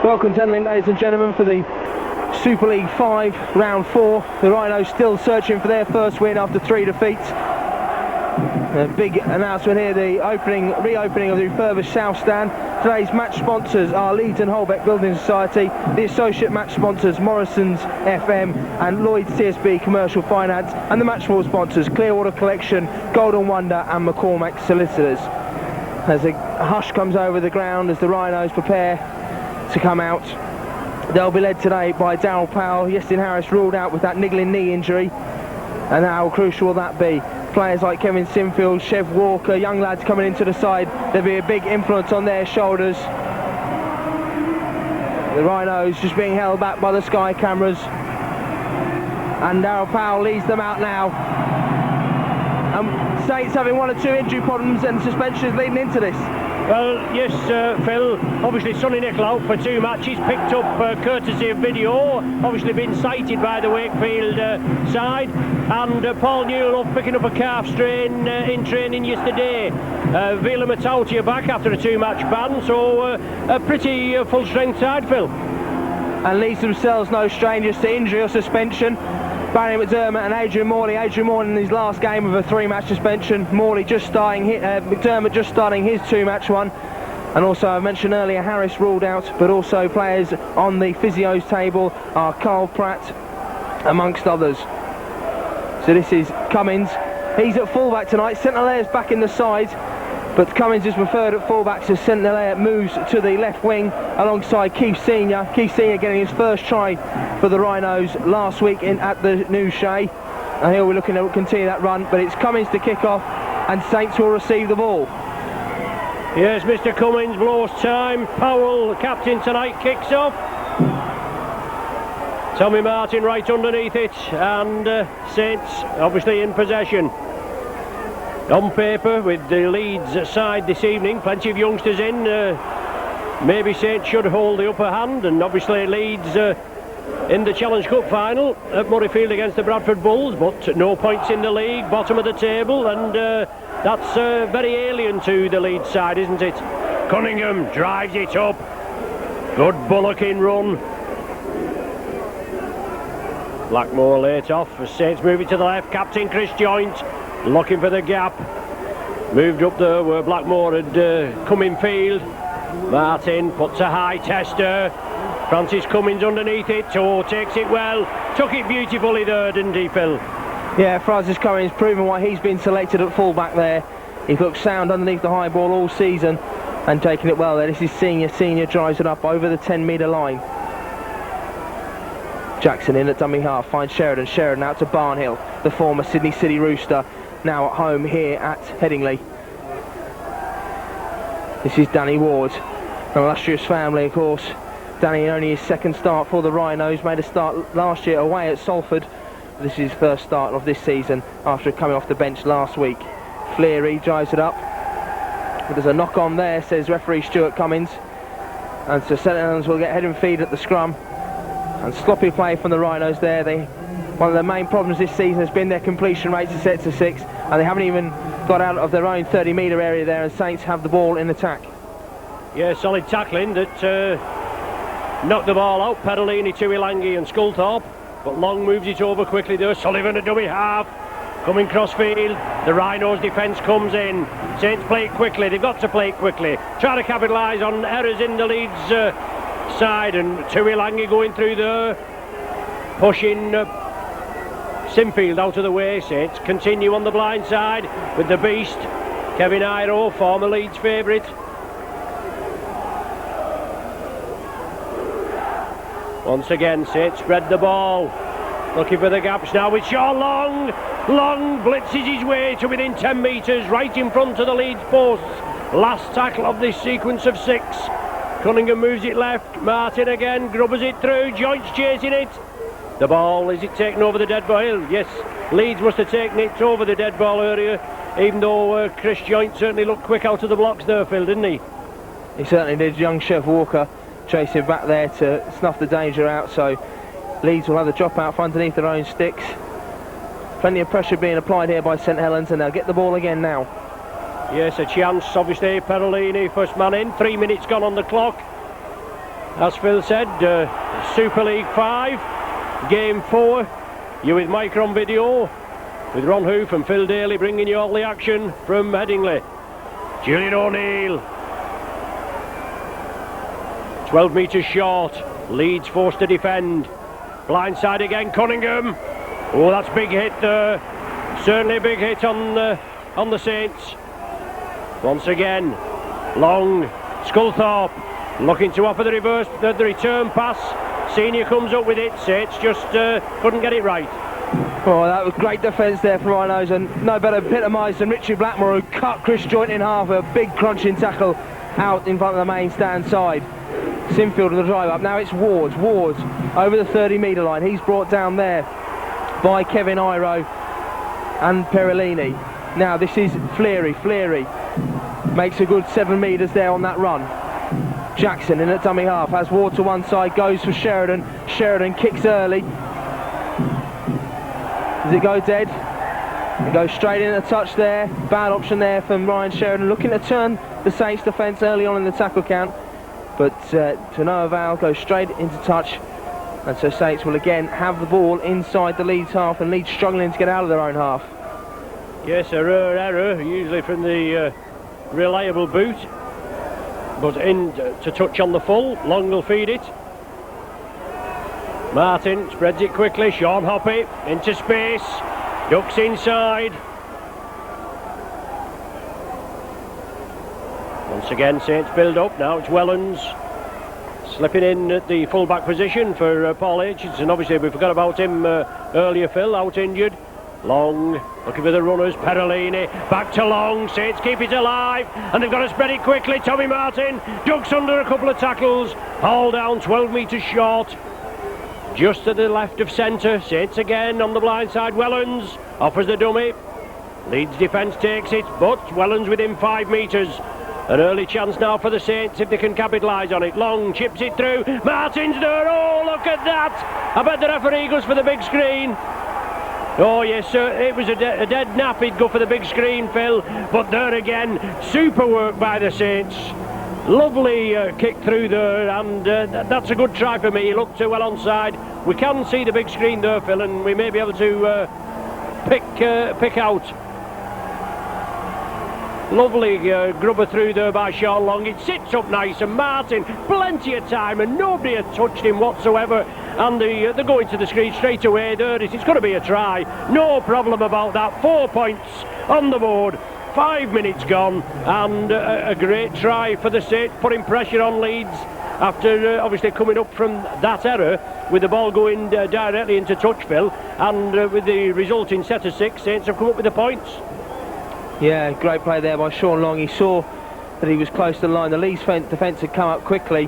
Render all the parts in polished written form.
Welcome to Henley, ladies and gentlemen, for the Super League 5 round 4. The Rhinos still searching for their first win after 3 defeats. A big announcement here, the reopening of the refurbished South Stand. Today's match sponsors are Leeds and Holbeck Building Society, the associate match sponsors Morrison's FM and Lloyd's TSB Commercial Finance, and the match ball sponsors Clearwater Collection, Golden Wonder and McCormack Solicitors. As a hush comes over the ground as the Rhinos prepare to come out, they'll be led today by Darryl Powell. Yestin Harris ruled out with that niggling knee injury, and how crucial will that be? Players like Kevin Sinfield, Chev Walker, young lads coming into the side, there'll be a big influence on their shoulders. The Rhinos just being held back by the Sky cameras, and Darryl Powell leads them out now. Saints having 1 or 2 injury problems and suspensions leading into this. Well, yes, Phil, obviously Sonny Nicol out for 2 matches, picked up courtesy of video, obviously been cited by the Wakefield side, and Paul Newell picking up a calf strain in training yesterday. Vila Matautia back after a 2-match ban, so a pretty full-strength side, Phil. And Leeds themselves no strangers to injury or suspension. Barry McDermott and Adrian Morley. Adrian Morley in his last game of a 3-match suspension. Morley just starting, McDermott just starting his 2-match one. And also, I mentioned earlier, Harris ruled out, but also players on the physios table are Carl Pratt, amongst others. So this is Cummins. He's at fullback tonight. St-Hilaire's back in the side, but Cummins is preferred at fullback, so St-Hilaire moves to the left wing alongside Keith Senior. Keith Senior getting his first try for the Rhinos last week at the New Shea. And here we're looking to continue that run, but it's Cummins to kick off, and Saints will receive the ball. Yes, Mr. Cummins blows time. Powell, the captain tonight, kicks off. Tommy Martin right underneath it, and Saints obviously in possession. On paper, with the Leeds side this evening, plenty of youngsters in. Maybe Saints should hold the upper hand, and obviously Leeds in the Challenge Cup final at Murrayfield against the Bradford Bulls, but no points in the league, bottom of the table, and that's very alien to the Leeds side, isn't it? Cunningham drives it up. Good bullocking run. Blackmore late off as Saints move it to the left. Captain Chris Joint looking for the gap. Moved up there where Blackmore had come in field. Martin puts a high tester. Francis Cummins underneath it. Oh, takes it well. Took it beautifully there, didn't he, Phil? Yeah, Francis Cummins proving why he's been selected at fullback there. He looked sound underneath the high ball all season and taking it well there. This is Senior. Senior drives it up over the 10-metre line. Jackson in at dummy half, finds Sheridan. Sheridan out to Barnhill, the former Sydney City Rooster, now at home here at Headingley. This is Danny Ward, an illustrious family, of course. Danny only his 2nd start for the Rhinos, made a start last year away at Salford. This is his first start of this season after coming off the bench last week. Fleary drives it up. There's a knock on there, says referee Stuart Cummins. And so St Helens will get head and feed at the scrum. And sloppy play from the Rhinos there. One of the main problems this season has been their completion rates are set to 6, and they haven't even got out of their own 30-metre area there, and Saints have the ball in attack. Yeah, solid tackling that knocked the ball out. Pedalini, Tuilangi and Sculthorpe, but Long moves it over quickly there. Sullivan at dummy half, coming crossfield. The Rhinos defence comes in. Saints play it quickly. They've got to play it quickly. Try to capitalise on errors in the Leeds side, and Tuilangi going through there, pushing Sinfield out of the way. Saints continue on the blind side with the beast Kevin Iro, former Leeds favourite. Once again Saints spread the ball, looking for the gaps now with Shaw Long. Long blitzes his way to within 10 metres, right in front of the Leeds posts. Last tackle of this sequence of 6. Cunningham moves it left. Martin again grubbers it through. Joint's chasing it. The ball, is it taken over the dead ball? Yes, Leeds must have taken it over the dead ball earlier, even though Chris Joint certainly looked quick out of the blocks there, Phil, didn't he? He certainly did. Young Chev Walker chasing back there to snuff the danger out, so Leeds will have the drop out from underneath their own sticks. Plenty of pressure being applied here by St Helens, and they'll get the ball again now. Yes, a chance, obviously. Perolini, first man in. 3 minutes gone on the clock. as Phil said, Super League 5, Game 4. You're with Micron Video, with Ron Hoof and Phil Daly bringing you all the action from Headingley. Julian O'Neill, 12 metres short. Leeds forced to defend. Blindside again, Cunningham. Oh, that's big hit there. Certainly a big hit on the Saints. Once again, Long, Sculthorpe looking to offer the return pass. Senior comes up with it. Saints just couldn't get it right. Oh, that was great defence there from Rhinos, and no better epitomised than Richie Blackmore, who cut Chris Joint in half. A big crunching tackle out in front of the main stand side. Sinfield with the drive up. Now it's Ward over the 30-metre line. He's brought down there by Kevin Iro and Perellini. Now this is Fleary makes a good 7 metres there on that run. Jackson in at dummy half, has Ward to one side, goes for Sheridan. Sheridan kicks early. Does it go dead? It goes straight in a touch there. Bad option there from Ryan Sheridan, looking to turn the Saints defence early on in the tackle count, but to no avail, goes straight into touch. And so Saints will again have the ball inside the Leeds half, and Leeds struggling to get out of their own half. Yes, a rare error, usually from the reliable boot, but in to touch on the full. Long will feed it. Martin spreads it quickly. Sean Hoppy into space, ducks inside. Once again Saints build up. Now it's Wellens slipping in at the full-back position for Paul Aitchison. Obviously we forgot about him earlier, Phil, out injured. Long looking for the runners. Perellini back to Long. Saints keep it alive, and they've got to spread it quickly. Tommy Martin ducks under a couple of tackles. Haul down 12 metres short, just to the left of centre. Saints again on the blind side. Wellens offers the dummy. Leeds defence takes it, but Wellens within 5 metres. An early chance now for the Saints if they can capitalise on it. Long chips it through. Martin's there. Oh, look at that. I bet the referee goes for the big screen. Oh yes, sir, it was a dead nap. He'd go for the big screen, Phil, but there again, super work by the Saints. Lovely kick through there, and that's a good try for me. He looked too well onside. We can see the big screen there, Phil, and we may be able to pick out. Lovely grubber through there by Sean Long. It sits up nice, and Martin, plenty of time, and nobody had touched him whatsoever. And they're going to the screen straight away. There it is. It's going to be a try. No problem about that. 4 points on the board. 5 minutes gone, and a great try for the Saints, putting pressure on Leeds after obviously coming up from that error with the ball going directly into touch, Phil, and with the resulting set of 6, Saints have come up with the points. Yeah, great play there by Sean Long. He saw that he was close to the line. The Leeds defence had come up quickly,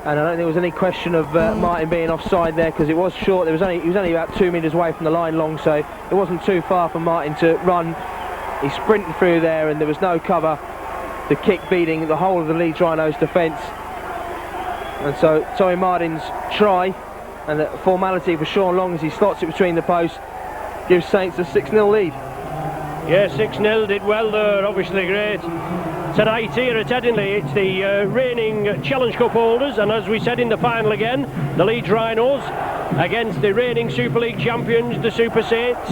and I don't think there was any question of Martin being offside there, because it was short. He was only about 2 metres away from the line, Long, so it wasn't too far for Martin to run. He sprinted through there, and there was no cover. The kick beating the whole of the Leeds Rhinos defence, and so Tommy Martin's try and the formality for Sean Long as he slots it between the posts gives Saints a 6-0 lead. Yeah, 6-0, did well there, obviously great. Tonight here at Headingley, it's the reigning Challenge Cup holders, and as we said in the final again, the Leeds Rhinos against the reigning Super League champions, the Super Saints,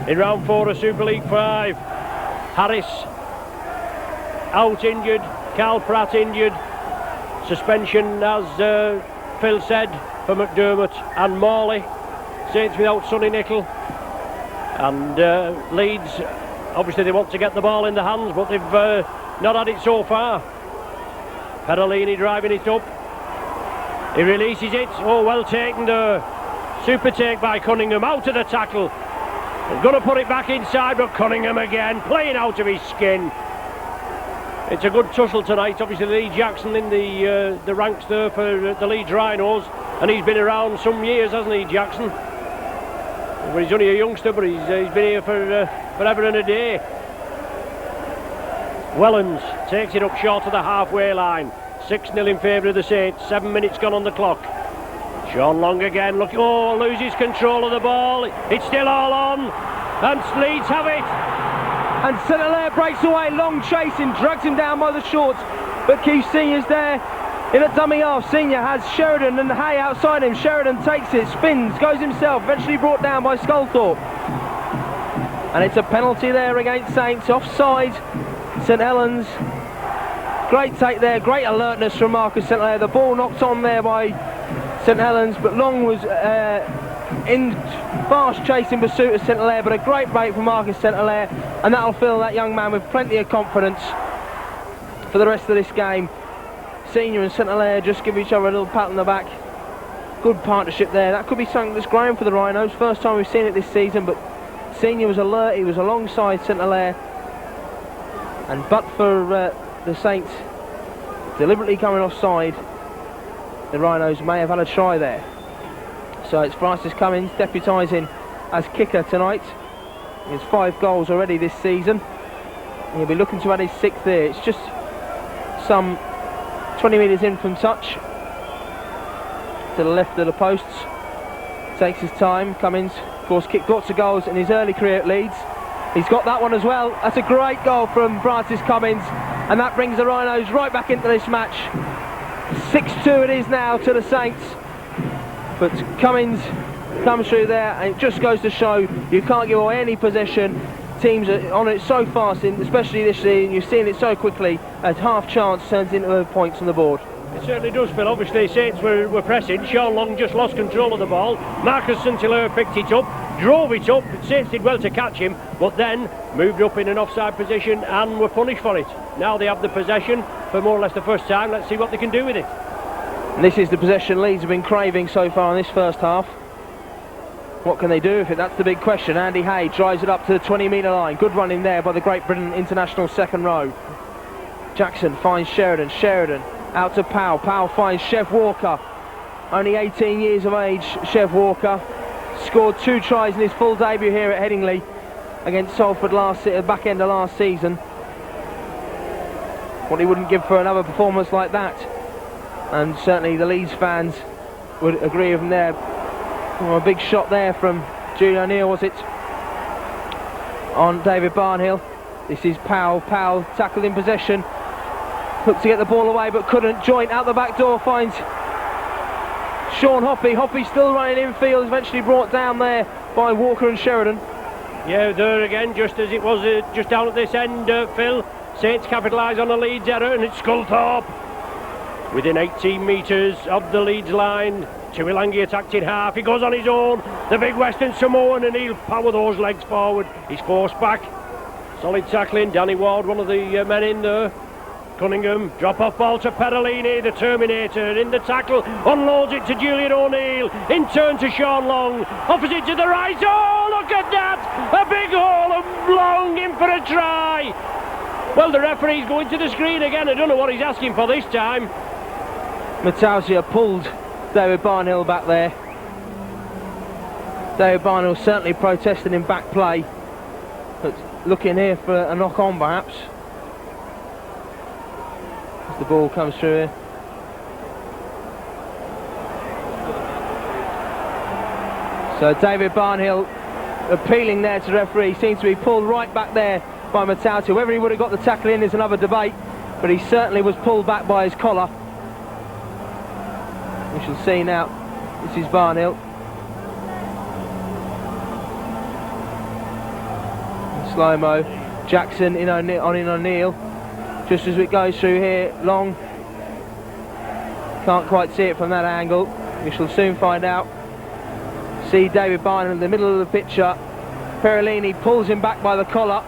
in round 4 of Super League 5. Harris out injured, Carl Pratt injured, suspension as Phil said for McDermott and Morley. Saints without Sonny Nickel, and Leeds, obviously they want to get the ball in the hands, but they've not had it so far. Perellini driving it up. He releases it. Oh, well taken there. Super take by Cunningham, out of the tackle. They're going to put it back inside, but Cunningham again, playing out of his skin. It's a good tussle tonight. Obviously Lee Jackson in the ranks there for the Leeds Rhinos, and he's been around some years, hasn't he, Jackson? Well, he's only a youngster, but he's been here for forever and a day. Wellens takes it up short of the halfway line. 6-0 in favour of the Saints. 7 minutes gone on the clock. Sean Long again, look, oh, loses control of the ball. It's still all on, and Leeds have it. And St Hilaire breaks away. Long chasing, drags him down by the shorts, but Keith Senior's there In at dummy half, Senior has Sheridan and Hay outside him. Sheridan takes it, spins, goes himself, eventually brought down by Sculthorpe. And it's a penalty there against Saints, offside St Helens. Great take there, great alertness from Marcus St Hilaire. The ball knocked on there by St Helens, but Long was in fast chase in pursuit of St Hilaire, but a great break from Marcus St Hilaire, and that'll fill that young man with plenty of confidence for the rest of this game. Senior and St Hilaire just give each other a little pat on the back. Good partnership there. That could be something that's growing for the Rhinos. First time we've seen it this season, but Senior was alert, he was alongside St Hilaire, and but for the Saints deliberately coming offside, the Rhinos may have had a try there. So it's Francis Cummins deputising as kicker tonight. He has 5 goals already this season. He'll be looking to add his 6th here. It's just some 20 metres in from touch to the left of the posts. Takes his time. Cummins, of course, kicked lots of goals in his early career at Leeds. He's got that one as well. That's a great goal from Francis Cummins, and that brings the Rhinos right back into this match. 6-2 it is now to the Saints, but Cummins comes through there, and it just goes to show you can't give away any possession. Teams are on it so fast, especially this season. You've seen it so quickly. A half chance turns into points on the board. It certainly does, Phil. Obviously Saints were pressing. Sean Long just lost control of the ball. Marcus St Hilaire picked it up, drove it up. Saints did well to catch him, but then moved up in an offside position and were punished for it. Now they have the possession for more or less the first time. Let's see what they can do with it. And this is the possession Leeds have been craving so far in this first half. What can they do with it? That's the big question. Andy Hay drives it up to the 20-metre line. Good run in there by the Great Britain international second row. Jackson finds Sheridan. Sheridan out to Powell. Powell finds Chev Walker. Only 18 years of age, Chev Walker. Scored 2 tries in his full debut here at Headingley against Salford back end of last season. What he wouldn't give for another performance like that. And certainly the Leeds fans would agree with him there. Oh, a big shot there from Julian O'Neill, was it? On David Barnhill. This is Powell. Powell tackled in possession. Looked to get the ball away but couldn't. Joint out the back door finds Sean Hoppy. Hoppy still running infield, eventually brought down there by Walker and Sheridan. Yeah, there again, just as it was just down at this end, Phil. Saints capitalise on the Leeds error, and it's Sculthorpe within 18 metres of the Leeds line. Tuilangi attacked in half. He goes on his own, the big Western Samoan, and he'll power those legs forward. He's forced back. Solid tackling. Danny Ward, one of the men in there. Cunningham, drop-off ball to Perolini, the Terminator, in the tackle, unloads it to Julian O'Neill, in turn to Sean Long, offers it to the right. Oh, look at that! A big hole of Long in for a try. Well, the referee's going to the screen again. I don't know what he's asking for this time. Matausia pulled David Barnhill back there. David Barnhill certainly protesting in back play, but looking here for a knock-on perhaps. As the ball comes through here. So David Barnhill appealing there to the referee. Seems to be pulled right back there by Matausia. Whether he would have got the tackle in is another debate, but he certainly was pulled back by his collar. We shall see now. This is Barnhill. Slow-mo. Jackson in O'Neill. Just as it goes through here, Long. Can't quite see it from that angle. We shall soon find out. See David Barnhill in the middle of the picture. Perolini pulls him back by the collar.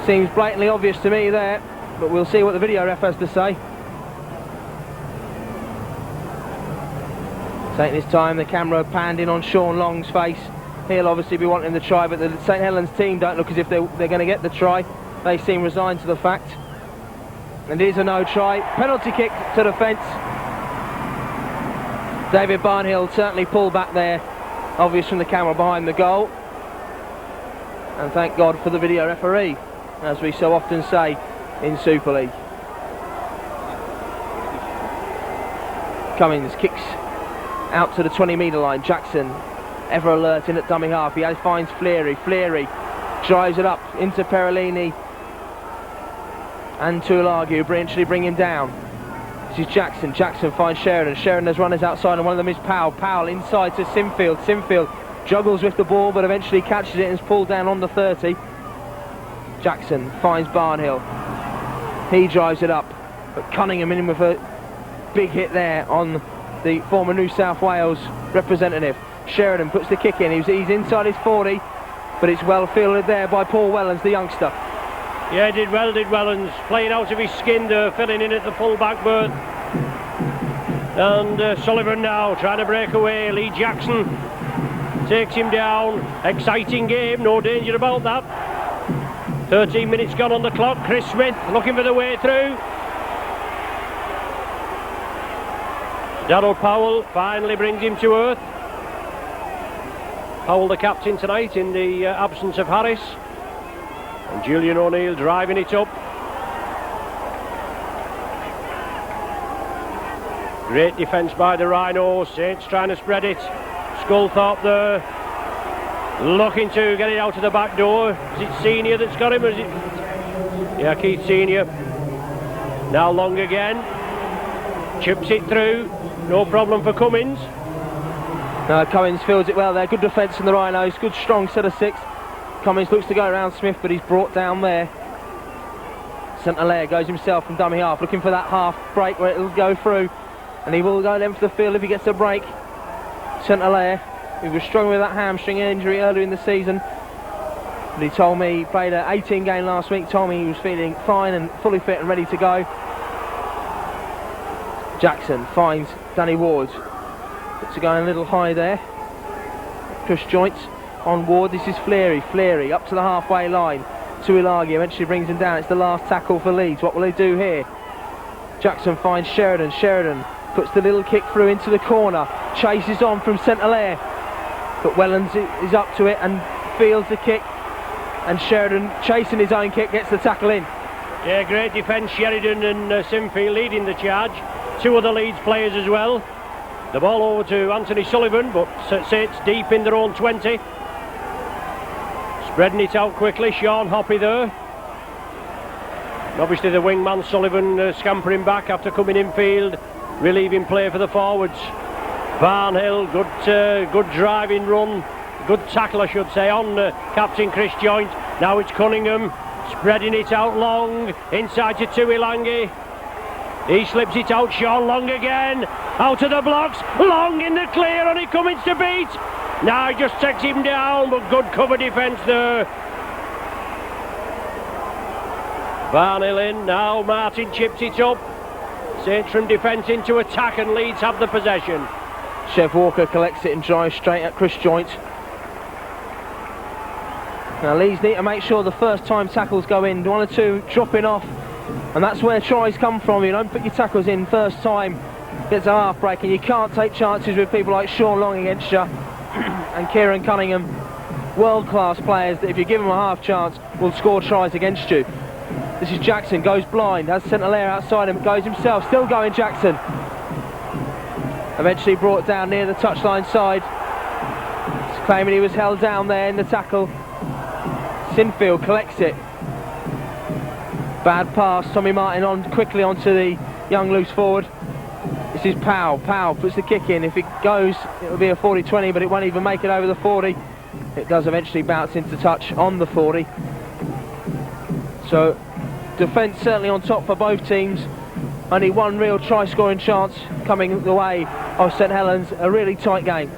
Seems blatantly obvious to me there, but we'll see what the video ref has to say. Taking his time, the camera panned in on Sean Long's face. He'll obviously be wanting the try, but the St Helens team don't look as if they're going to get the try. They seem resigned to the fact. And it is a no try. Penalty kick to the fence. David Barnhill certainly pulled back there, obvious from the camera behind the goal. And thank God for the video referee, as we so often say in Super League. Cummins kicks out to the 20-metre line. Jackson, ever alert in at dummy half. He finds Fleary. Fleary drives it up into Perolini and Tuilagi, who eventually bring him down. This is Jackson. Jackson finds Sheridan. Sheridan's runners outside, and one of them is Powell. Powell inside to Sinfield. Sinfield juggles with the ball, but eventually catches it and is pulled down on the 30. Jackson finds Barnhill. He drives it up, but Cunningham in with a big hit there on the former New South Wales representative. Sheridan puts the kick in. He's inside his 40, but it's well fielded there by Paul Wellens, the youngster. Yeah, did Wellens, playing out of his skin there, filling in at the full-back berth. And Sullivan now trying to break away. Lee Jackson takes him down. Exciting game, no danger about that. 13 minutes gone on the clock. Chris Smith looking for the way through. Darryl Powell finally brings him to earth. Powell the captain tonight in the absence of Harris. And Julian O'Neill driving it up. Great defence by the Rhinos. Saints trying to spread it. Sculthorpe there, looking to get it out of the back door. Is it Senior that's got him? Or is it? Yeah, Keith Senior. Now Long again. Chips it through. No problem for Cummins. Cummins fields it well there. Good defence from the Rhinos. Good strong set of 6. Cummins looks to go around Smith, but he's brought down there. St Hilaire goes himself from dummy half, looking for that half break where it'll go through, and he will go length of the field if he gets a break. St Hilaire, who was struggling with that hamstring injury earlier in the season, but he told me he played an 18 game last week. Told me he was feeling fine and fully fit and ready to go. Jackson finds Danny Ward. Puts it going a little high there. Push joints on Ward. This is Fleary. Fleary up to the halfway line. Tuilagi eventually brings him down. It's the last tackle for Leeds. What will they do here? Jackson finds Sheridan. Sheridan puts the little kick through into the corner. Chases on from St Hilaire, but Wellens is up to it and fields the kick. And Sheridan, chasing his own kick, gets the tackle in. Yeah, great defence. Sheridan and Sinfield leading the charge. 2 other Leeds players as well. The ball over to Anthony Sullivan, but Saints deep in their own 20. Spreading it out quickly. Sean Hoppy there. And obviously the wingman Sullivan scampering back after coming in field, relieving play for the forwards. Barnhill, good driving run, good tackle I should say on captain Chris Joint. Now it's Cunningham spreading it out Long inside to Tuilagi. He slips it out. Sean Long again out of the blocks. Long in the clear, and he Cummins to beat. Now he just takes him down, but good cover defence there. Barnhill in now. Martin chips it up. Saints from defence into attack, and Leeds have the possession. Chev Walker collects it and drives straight at Chris Joint. Now Leeds need to make sure the first time tackles go in. 1 or 2 dropping off, and that's where tries come from. You don't put your tackles in first time, gets a half break, and you can't take chances with people like Sean Long against you and Kieran Cunningham. World-class players that if you give them a half chance will score tries against you. This is Jackson, goes blind, has St Hilaire outside him, goes himself, still going Jackson. Eventually brought down near the touchline side. He's claiming he was held down there in the tackle. Sinfield collects it. Bad pass, Tommy Martin on quickly onto the young loose forward. This is Powell. Powell puts the kick in. If it goes, it'll be a 40-20, but it won't even make it over the 40. It does eventually bounce into touch on the 40. So defence certainly on top for both teams. Only one real try-scoring chance coming the way of St Helens. A really tight game.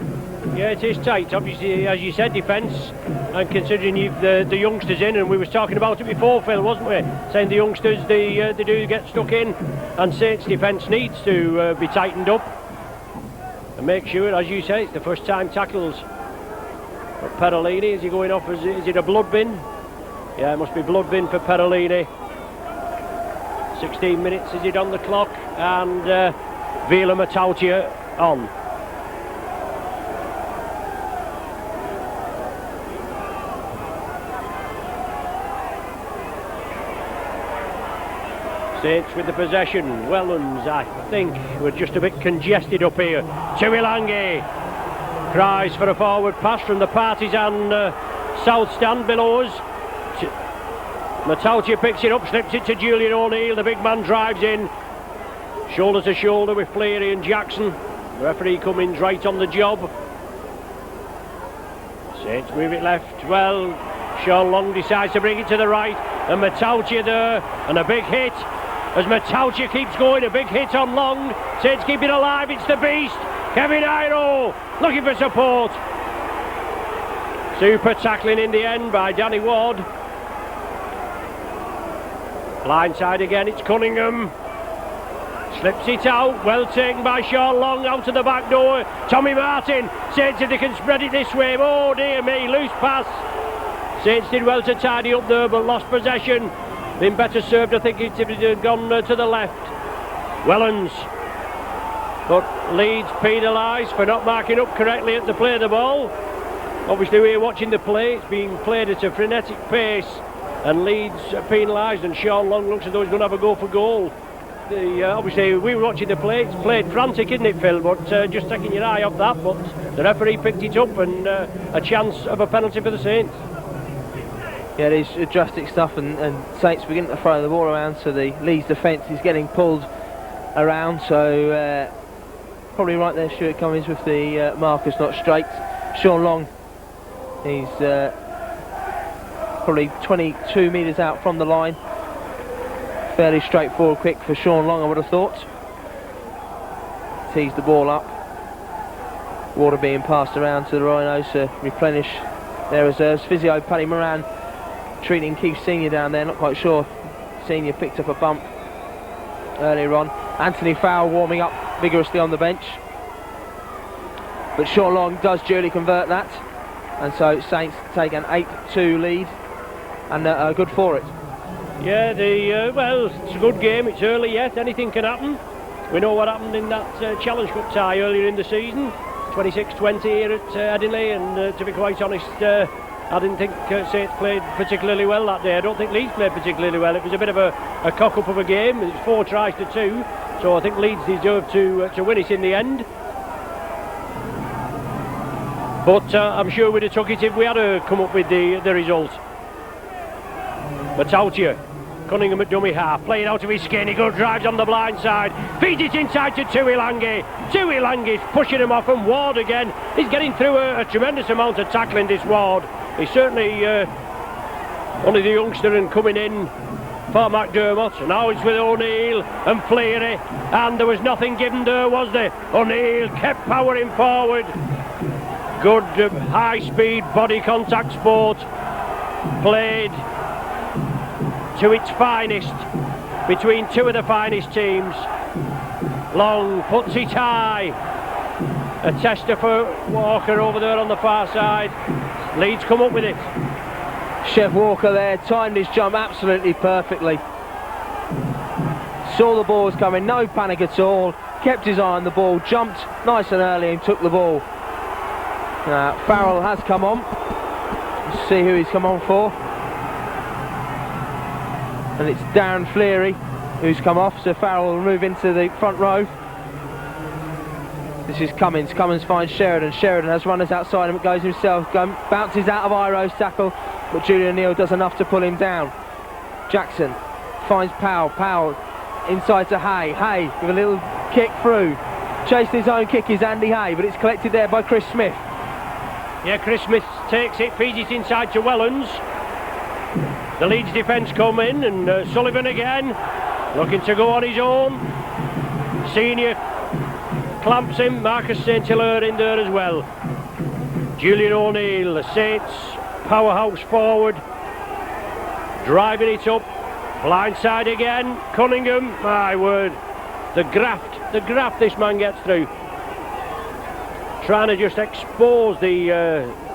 Yeah, it is tight. Obviously, as you said, defence, and considering you've the youngsters in, and we was talking about it before, Phil, wasn't we? Saying the youngsters, they do get stuck in, and Saints' defence needs to be tightened up and make sure, as you say, it's the first time tackles. But Perolini, is he going off? Is it a blood bin? Yeah, it must be blood bin for Perolini. 16 minutes is it on the clock, and Vila Matautia on. Saints with the possession. Wellens, I think, we're just a bit congested up here. Tuilagi cries for a forward pass from the partisan south stand below us. Matautia picks it up, slips it to Julian O'Neill. The big man drives in. shoulder to shoulder with Fleary and Jackson. The referee Cummins right on the job. Saints move it left. Well, Sean Long decides to bring it to the right, and Matautia there, and a big hit. As Matautia keeps going, a big hit on Long. Saints keep it alive, it's the beast. Kevin Iro looking for support. Super tackling in the end by Danny Ward. Blindside again, it's Cunningham. Slips it out, well taken by Sean Long out to the back door. Tommy Martin, Saints if they can spread it this way. Oh dear me, loose pass. Saints did well to tidy up there but lost possession. Been better served, I think, if it had gone to the left. Wellens. But Leeds penalised for not marking up correctly at the play of the ball. Obviously we're watching the play, it's being played at a frenetic pace, and Leeds penalised, and Sean Long looks as though he's going to have a go for goal. Obviously we were watching the play, it's played frantic, isn't it, Phil? But just taking your eye off that, but the referee picked it up, and a chance of a penalty for the Saints. Yeah, it is drastic stuff, and Saints beginning to throw the ball around, so the Leeds defence is getting pulled around, so probably right there Stuart Cummins with the markers not straight. Sean Long, he's probably 22 metres out from the line. Fairly straightforward quick for Sean Long, I would have thought. Tees the ball up. Water being passed around to the Rhinos to replenish their reserves. Physio Paddy Moran treating Keith Senior down there, not quite sure. Senior picked up a bump earlier on. Anthony Farrell warming up vigorously on the bench. But Sean Long does duly convert that. And so Saints take an 8-2 lead and are good for it. Yeah, well, it's a good game, it's early yet, anything can happen. We know what happened in that Challenge Cup tie earlier in the season, 26-20 here at Headingley, and to be quite honest, I didn't think Saints played particularly well that day. I don't think Leeds played particularly well. It was a bit of a cock-up of a game. It's 4 tries to 2, so I think Leeds deserved to win it in the end. But I'm sure we'd have took it if we had come up with the result. Matautia, Cunningham at dummy half, playing out of his skin. He goes, drives on the blind side, feeds it inside to Tuilangi. Tuilangi's pushing him off, and Ward again. He's getting through a tremendous amount of tackling, this Ward. He's certainly only the youngster and coming in for McDermott. And now it's with O'Neill and Fleary, and there was nothing given there, was there? O'Neill kept powering forward. Good high-speed body contact sport played to its finest between two of the finest teams. Long puts it high. A tester for Walker over there on the far side. Leeds come up with it. Chef Walker there timed his jump absolutely perfectly. Saw the ball was coming, no panic at all. Kept his eye on the ball, jumped nice and early and took the ball. Farrell has come on. Let's see who he's come on for. And it's Darren Fleary who's come off, so Farrell will move into the front row. This is Cummins. Cummins finds Sheridan. Sheridan has runners outside him, it goes himself, bounces out of Iro's tackle, but Julian Neal does enough to pull him down. Jackson finds Powell. Powell inside to Hay. Hay with a little kick through. Chasing his own kick is Andy Hay, but it's collected there by Chris Smith. Yeah, Chris Smith takes it, feeds it inside to Wellens. The Leeds defence come in, and Sullivan again, looking to go on his own. Senior clamps him, Marcus St Hilaire in there as well. Julian O'Neill, the Saints powerhouse forward, driving it up, blindside again. Cunningham, my word, the graft this man gets through, trying to just expose the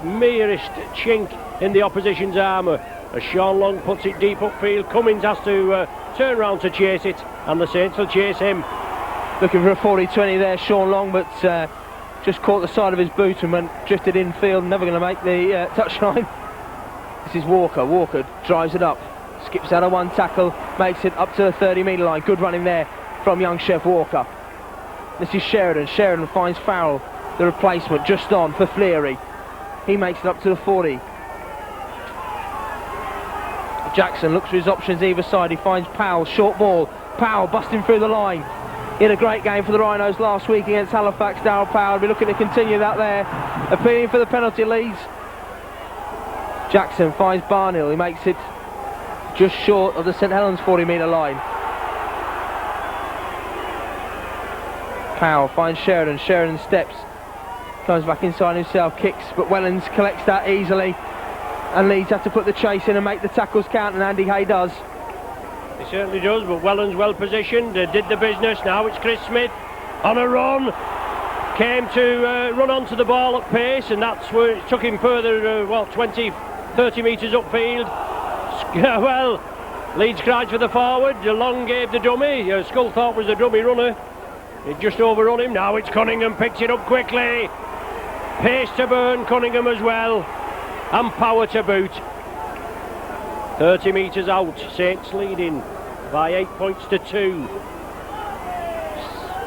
merest chink in the opposition's armour. As Sean Long puts it deep upfield, Cummins has to turn round to chase it, and the Saints will chase him. Looking for a 40-20 there, Sean Long, but just caught the side of his boot and drifted infield, never going to make the touchline. This is Walker. Walker drives it up, skips out of one tackle, makes it up to the 30-metre line. Good running there from young Chef Walker. This is Sheridan. Sheridan finds Farrell, the replacement, just on for Fleary. He makes it up to the 40. Jackson looks for his options either side. He finds Powell, short ball. Powell busting through the line. He had a great game for the Rhinos last week against Halifax. Darryl Power will be looking to continue that there. Appealing for the penalty, Leeds. Jackson finds Barnhill. He makes it just short of the St Helens 40-metre line. Powell finds Sheridan. Sheridan steps, comes back inside himself, kicks, but Wellens collects that easily. And Leeds have to put the chase in and make the tackles count, and Andy Hay does. He certainly does, but Wellens well positioned, did the business. Now it's Chris Smith on a run. Came to run onto the ball at pace, and that's where it took him further, 20, 30 metres upfield. Well, Leeds cried for the forward. Long gave the dummy. Sculthorpe was the dummy runner. It just overrun him. Now it's Cunningham, picks it up quickly. Pace to burn, Cunningham as well. And power to boot. 30 metres out, Saints leading by 8 points to 2.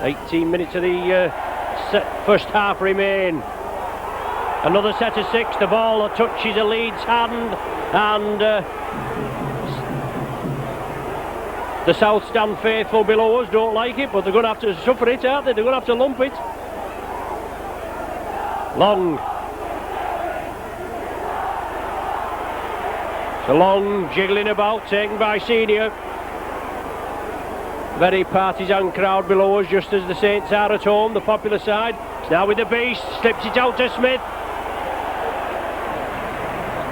18 minutes of the first half remain. Another set of 6, the ball touches a Leeds hand, and the South Stand faithful below us don't like it, but they're going to have to suffer it, aren't they? They're going to have to lump it. Long. So Long jiggling about, taken by Senior. Very partisan crowd below us, just as the Saints are at home, the popular side. It's now with the beast, slips it out to Smith.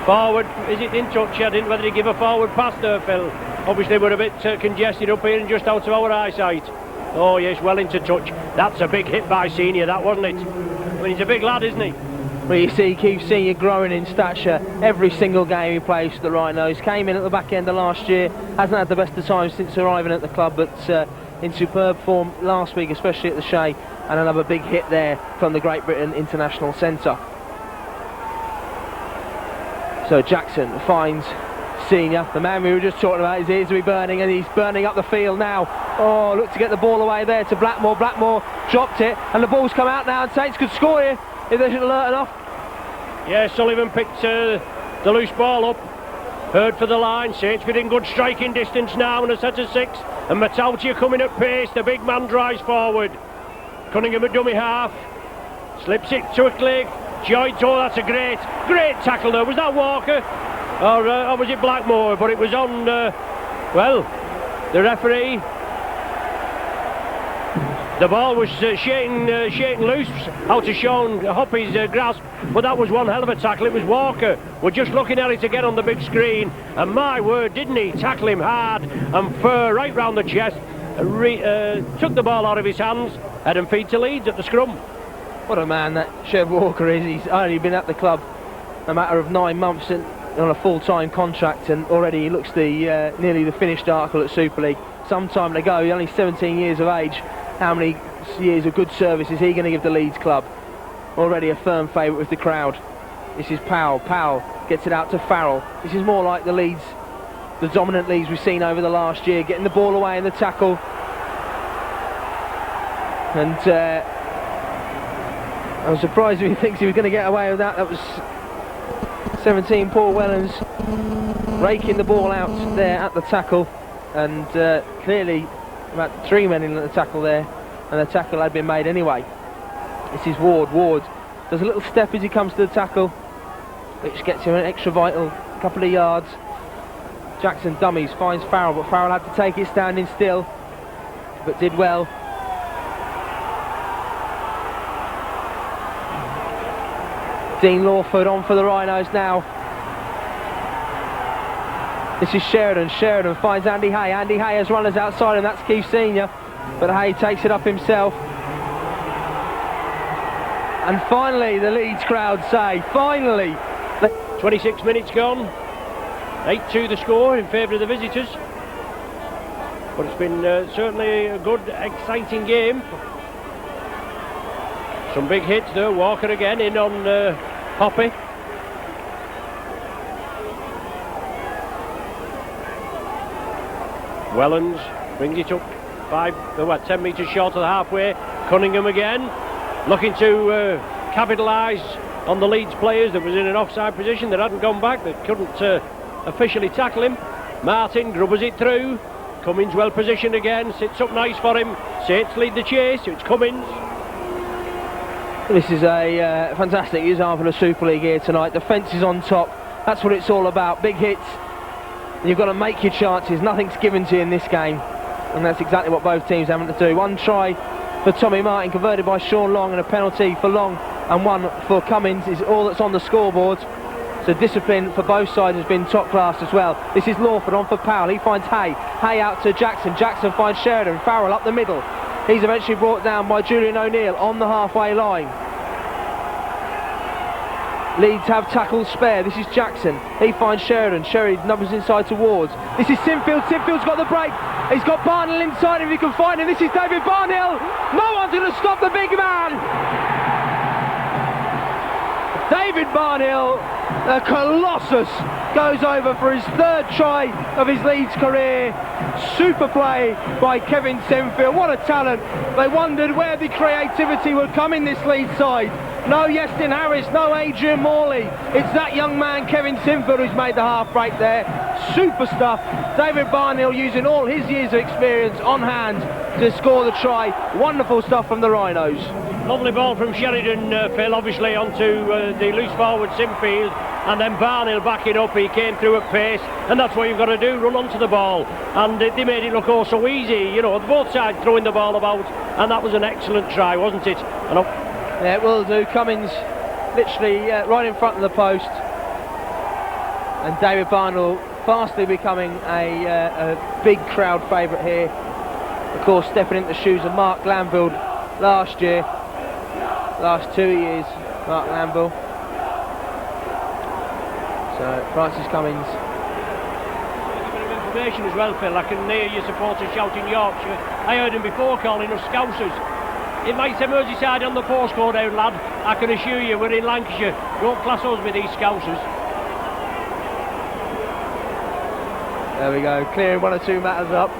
Forward, is it in touch? I didn't know whether he give a forward pass there, Phil. Obviously we're a bit congested up here and just out of our eyesight. Oh yes, well into touch. That's a big hit by Senior, that wasn't it? I mean, he's a big lad, isn't he? Well, you see, keeps Senior growing in stature every single game he plays for the Rhinos. Came in at the back end of last year, hasn't had the best of times since arriving at the club, but in superb form last week, especially at the Shea, and another big hit there from the Great Britain International Centre. So Jackson finds Senior, the man we were just talking about. His ears will be burning, and he's burning up the field now. Oh, look to get the ball away there to Blackmore. Blackmore dropped it, and the ball's come out now, and Saints could score here if they should alert enough. Yeah, Sullivan picked the loose ball up, heard for the line. Saints within good striking distance now, and a set of 6. And Matautia coming at pace. The big man drives forward. Cunningham at dummy half, slips it quickly. Joyce, oh, that's a great tackle there. Was that Walker or was it Blackmore? But it was on. Well, the referee. The ball was shaking loose out of Sean Hoppy's grasp, but that was one hell of a tackle. It was Walker. We're just looking at it again on the big screen, and my word, didn't he tackle him hard and fur right round the chest. Took the ball out of his hands, head and feet to Leeds at the scrum. What a man that Chev Walker is. He's only been at the club a matter of 9 months and on a full-time contract, and already he looks nearly the finished article at Super League. Some time to go. He's only 17 years of age. How many years of good service is he going to give the Leeds club? Already a firm favourite with the crowd. This is Powell. Powell gets it out to Farrell. This is more like the Leeds, the dominant Leeds we've seen over the last year, getting the ball away in the tackle. And I'm surprised if he thinks he was going to get away with that. That was 17, Paul Wellens, raking the ball out there at the tackle, and clearly about 3 men in the tackle there, and the tackle had been made anyway. This is Ward. Ward does a little step as he comes to the tackle, which gets him an extra vital couple of yards. Jackson dummies, finds Farrell, but Farrell had to take it standing still, but did well. Dean Lawford on for the Rhinos now. This is Sheridan. Sheridan finds Andy Hay. Andy Hay has runners outside, and that's Keith Senior, but Hay takes it up himself. And finally, the Leeds crowd say, finally. 26 minutes gone. 8-2 the score in favour of the visitors. But it's been certainly a good, exciting game. Some big hits there. Walker again in on Hoppy. Wellens brings it up 10 metres short of the halfway. Cunningham again, looking to capitalise on the Leeds players that was in an offside position. They hadn't gone back, they couldn't officially tackle him. Martin grubbers it through. Cummins well positioned again, sits up nice for him. Saints lead the chase, it's Cummins. This is a fantastic example of Super League here tonight. The fence is on top. That's what it's all about. Big hits. You've got to make your chances. Nothing's given to you in this game. And that's exactly what both teams are having to do. One try for Tommy Martin, converted by Sean Long, and a penalty for Long, and one for Cummins is all that's on the scoreboard. So discipline for both sides has been top class as well. This is Lawford on for Powell. He finds Hay. Hay out to Jackson. Jackson finds Sheridan. Farrell up the middle. He's eventually brought down by Julian O'Neill on the halfway line. Leeds have tackles spare. This is Jackson. He finds Sheridan. Sheridan numbers inside towards. This is Sinfield. Sinfield's got the break. He's got Barnhill inside if he can find him. This is David Barnhill. No one's going to stop the big man. David Barnhill, the Colossus, goes over for his third try of his Leeds career. Super play by Kevin Sinfield. What a talent. They wondered where the creativity would come in this Leeds side. No Yestin Harris, no Adrian Morley. It's that young man, Kevin Sinfield, who's made the half break there. Super stuff. David Barnhill using all his years of experience on hand to score the try. Wonderful stuff from the Rhinos. Lovely ball from Sheridan, Phil, obviously onto the loose forward Sinfield, and then Barnhill backing up. He came through at pace, and that's what you've got to do, run onto the ball. And they made it look oh so easy, you know, both sides throwing the ball about, and that was an excellent try, wasn't it? And yeah, it will do. Cummins literally right in front of the post, and David Barnhill fastly becoming a big crowd favourite here. Of course, stepping into the shoes of Mark Glanville last year, last 2 years, Mark Glanville. So Francis Cummins. A bit of information as well, Phil. I can hear your supporters shouting Yorkshire. I heard him before calling us Scousers. It might say Merseyside on the postcode out, lad. I can assure you we're in Lancashire. Don't class us with these Scousers. There we go, clearing one or two matters up.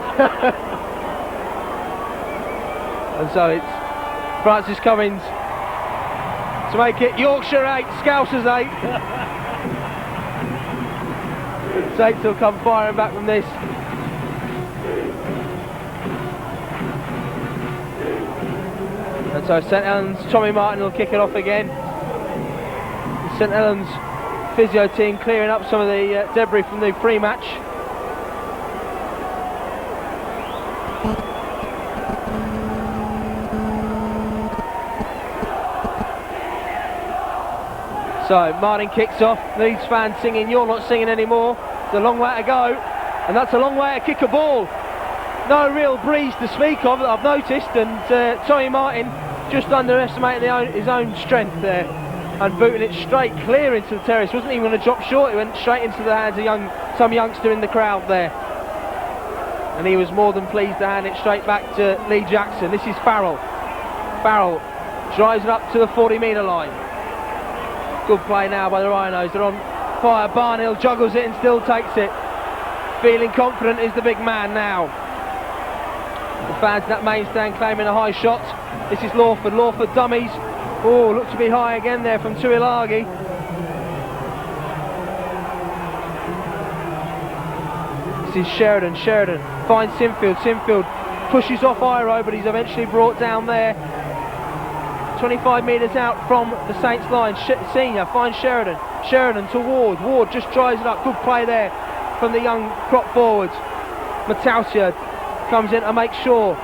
And so it's Francis Cummins to make it Yorkshire 8, Scousers 8. Saints will come firing back from this. And so St Helens, Tommy Martin will kick it off again. St Helens physio team clearing up some of the debris from the pre-match. So Martin kicks off, Leeds fans singing "You're Not Singing Anymore." It's a long way to go, and that's a long way to kick a ball. No real breeze to speak of that I've noticed, and Tommy Martin just underestimating his own strength there and booting it straight clear into the terrace. Wasn't even going to drop short, it went straight into the hands of some youngster in the crowd there, and he was more than pleased to hand it straight back to Lee Jackson. This is Farrell. Farrell drives it up to the 40-metre line. Good play now by the Rhinos. They're on fire. Barnhill juggles it and still takes it. Feeling confident is the big man now. The fans in that main stand claiming a high shot. This is Lawford. Lawford dummies. Oh, looks to be high again there from Tuilagi. This is Sheridan. Sheridan finds Sinfield. Sinfield pushes off Iro, but he's eventually brought down there. 25 metres out from the Saints line. Senior finds Sheridan. Sheridan to Ward. Ward just tries it up. Good play there from the young prop forwards. Matausia comes in to make sure.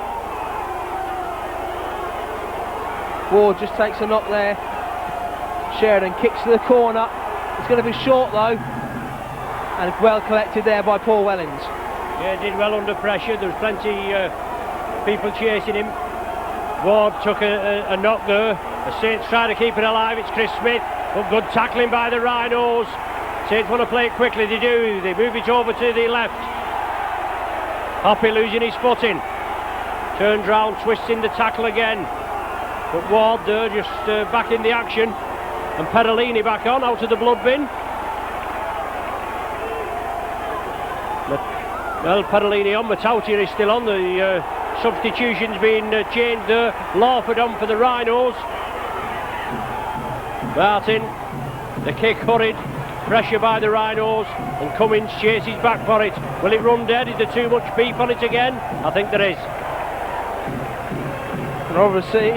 Ward just takes a knock there. Sheridan kicks to the corner. It's going to be short though. And well collected there by Paul Wellings. Yeah, did well under pressure. There was plenty people chasing him. Ward took a knock there. The Saints try to keep it alive. It's Chris Smith, but good tackling by the Rhinos. Saints want to play it quickly. They do. They move it over to the left. Hoppy losing his footing. Turns round, twisting the tackle again. But Ward there just back in the action. And Perolini back on, out of the blood bin. Well, Perolini on, Matautia is still on. The substitutions being changed there. Lawford on for the Rhinos. Martin, the kick hurried. Pressure by the Rhinos, and Cummins chases back for it. Will it run dead? Is there too much beef on it again? I think there is. And obviously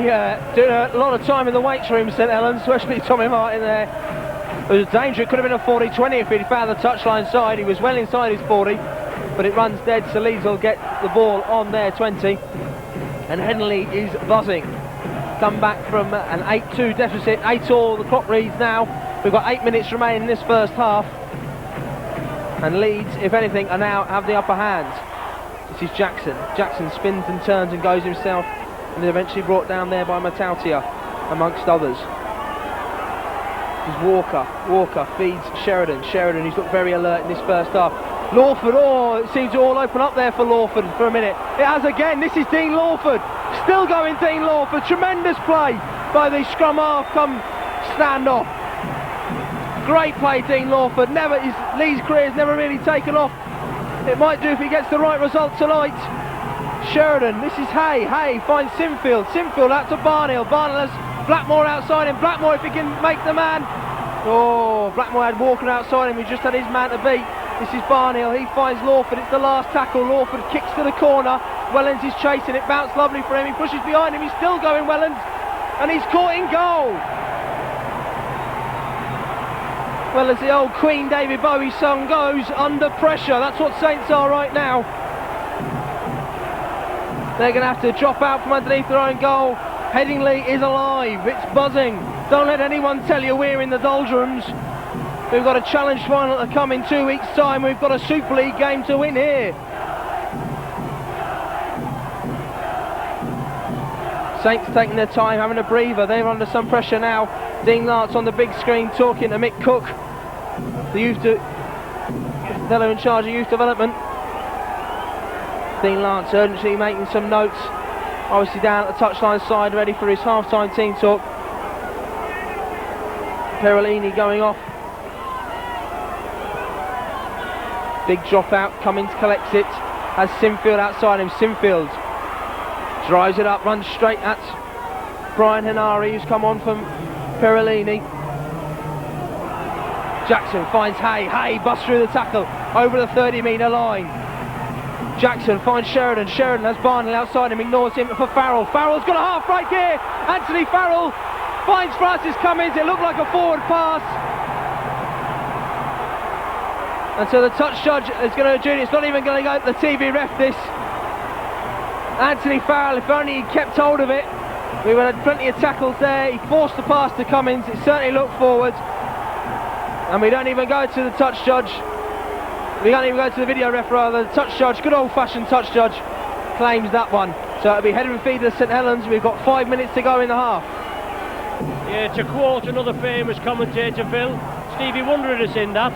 doing a lot of time in the weights room, St Helens, especially Tommy Martin there. It was a danger. It could have been a 40-20 if he'd found the touchline side. He was well inside his 40, but it runs dead, so Leeds will get the ball on their 20. And Henley is buzzing. Come back from an 8-2 deficit, 8-all, the clock reads now. We've got 8 minutes remaining in this first half. And Leeds, if anything, are now have the upper hand. This is Jackson. Jackson spins and turns and goes himself, and is eventually brought down there by Matautia, amongst others. This is Walker. Walker feeds Sheridan. Sheridan, who's looked very alert in this first half. Lawford, oh, it seems to all open up there for Lawford for a minute. It has again. This is Dean Lawford. Still going Dean Lawford. Tremendous play by the scrum half come standoff. Great play, Dean Lawford. Never, his Lee's career's never really taken off. It might do if he gets the right result tonight. Sheridan, this is Hay. Hay finds Sinfield. Sinfield out to Barnhill. Barnhill has Blackmore outside him. Blackmore, if he can make the man. Oh, Blackmore had Walker outside him. He just had his man to beat. This is Barnhill. He finds Lawford. It's the last tackle. Lawford kicks to the corner. Wellens is chasing it. Bounced lovely for him. He pushes behind him. He's still going, Wellens. And he's caught in goal. Well, as the old Queen David Bowie song goes, under pressure. That's what Saints are right now. They're going to have to drop out from underneath their own goal. Headingley is alive. It's buzzing. Don't let anyone tell you we're in the doldrums. We've got a challenge final to come in 2 weeks' time. We've got a Super League game to win here. Saints taking their time, having a breather. They're under some pressure now. Dean Lance on the big screen talking to Mick Cook, the fellow in charge of youth development. Dean Lance urgently making some notes, obviously down at the touchline side, ready for his half-time team talk. Perolini going off. Big drop out, Cummins collects it, has Sinfield outside him. Sinfield drives it up, runs straight at Brian Henare, who's come on from Perolini. Jackson finds Hay. Hay busts through the tackle over the 30-metre line. Jackson finds Sheridan. Sheridan has Barnhill outside him, ignores him for Farrell. Farrell's got a half break here. Anthony Farrell finds Francis Cummins. It looked like a forward pass. And so the touch judge is going to adjudicate. It's not even going to go to the TV ref this. Anthony Farrell, if only he kept hold of it. We would have had plenty of tackles there. He forced the pass to Cummins. It certainly looked forward. And we don't even go to the touch judge. We don't even go to the video ref, rather. The touch judge, good old-fashioned touch judge, claims that one. So it'll be head and feet to St Helens. We've got 5 minutes to go in the half. Yeah, to quote another famous commentator, Phil, Stevie Wonder had us in that.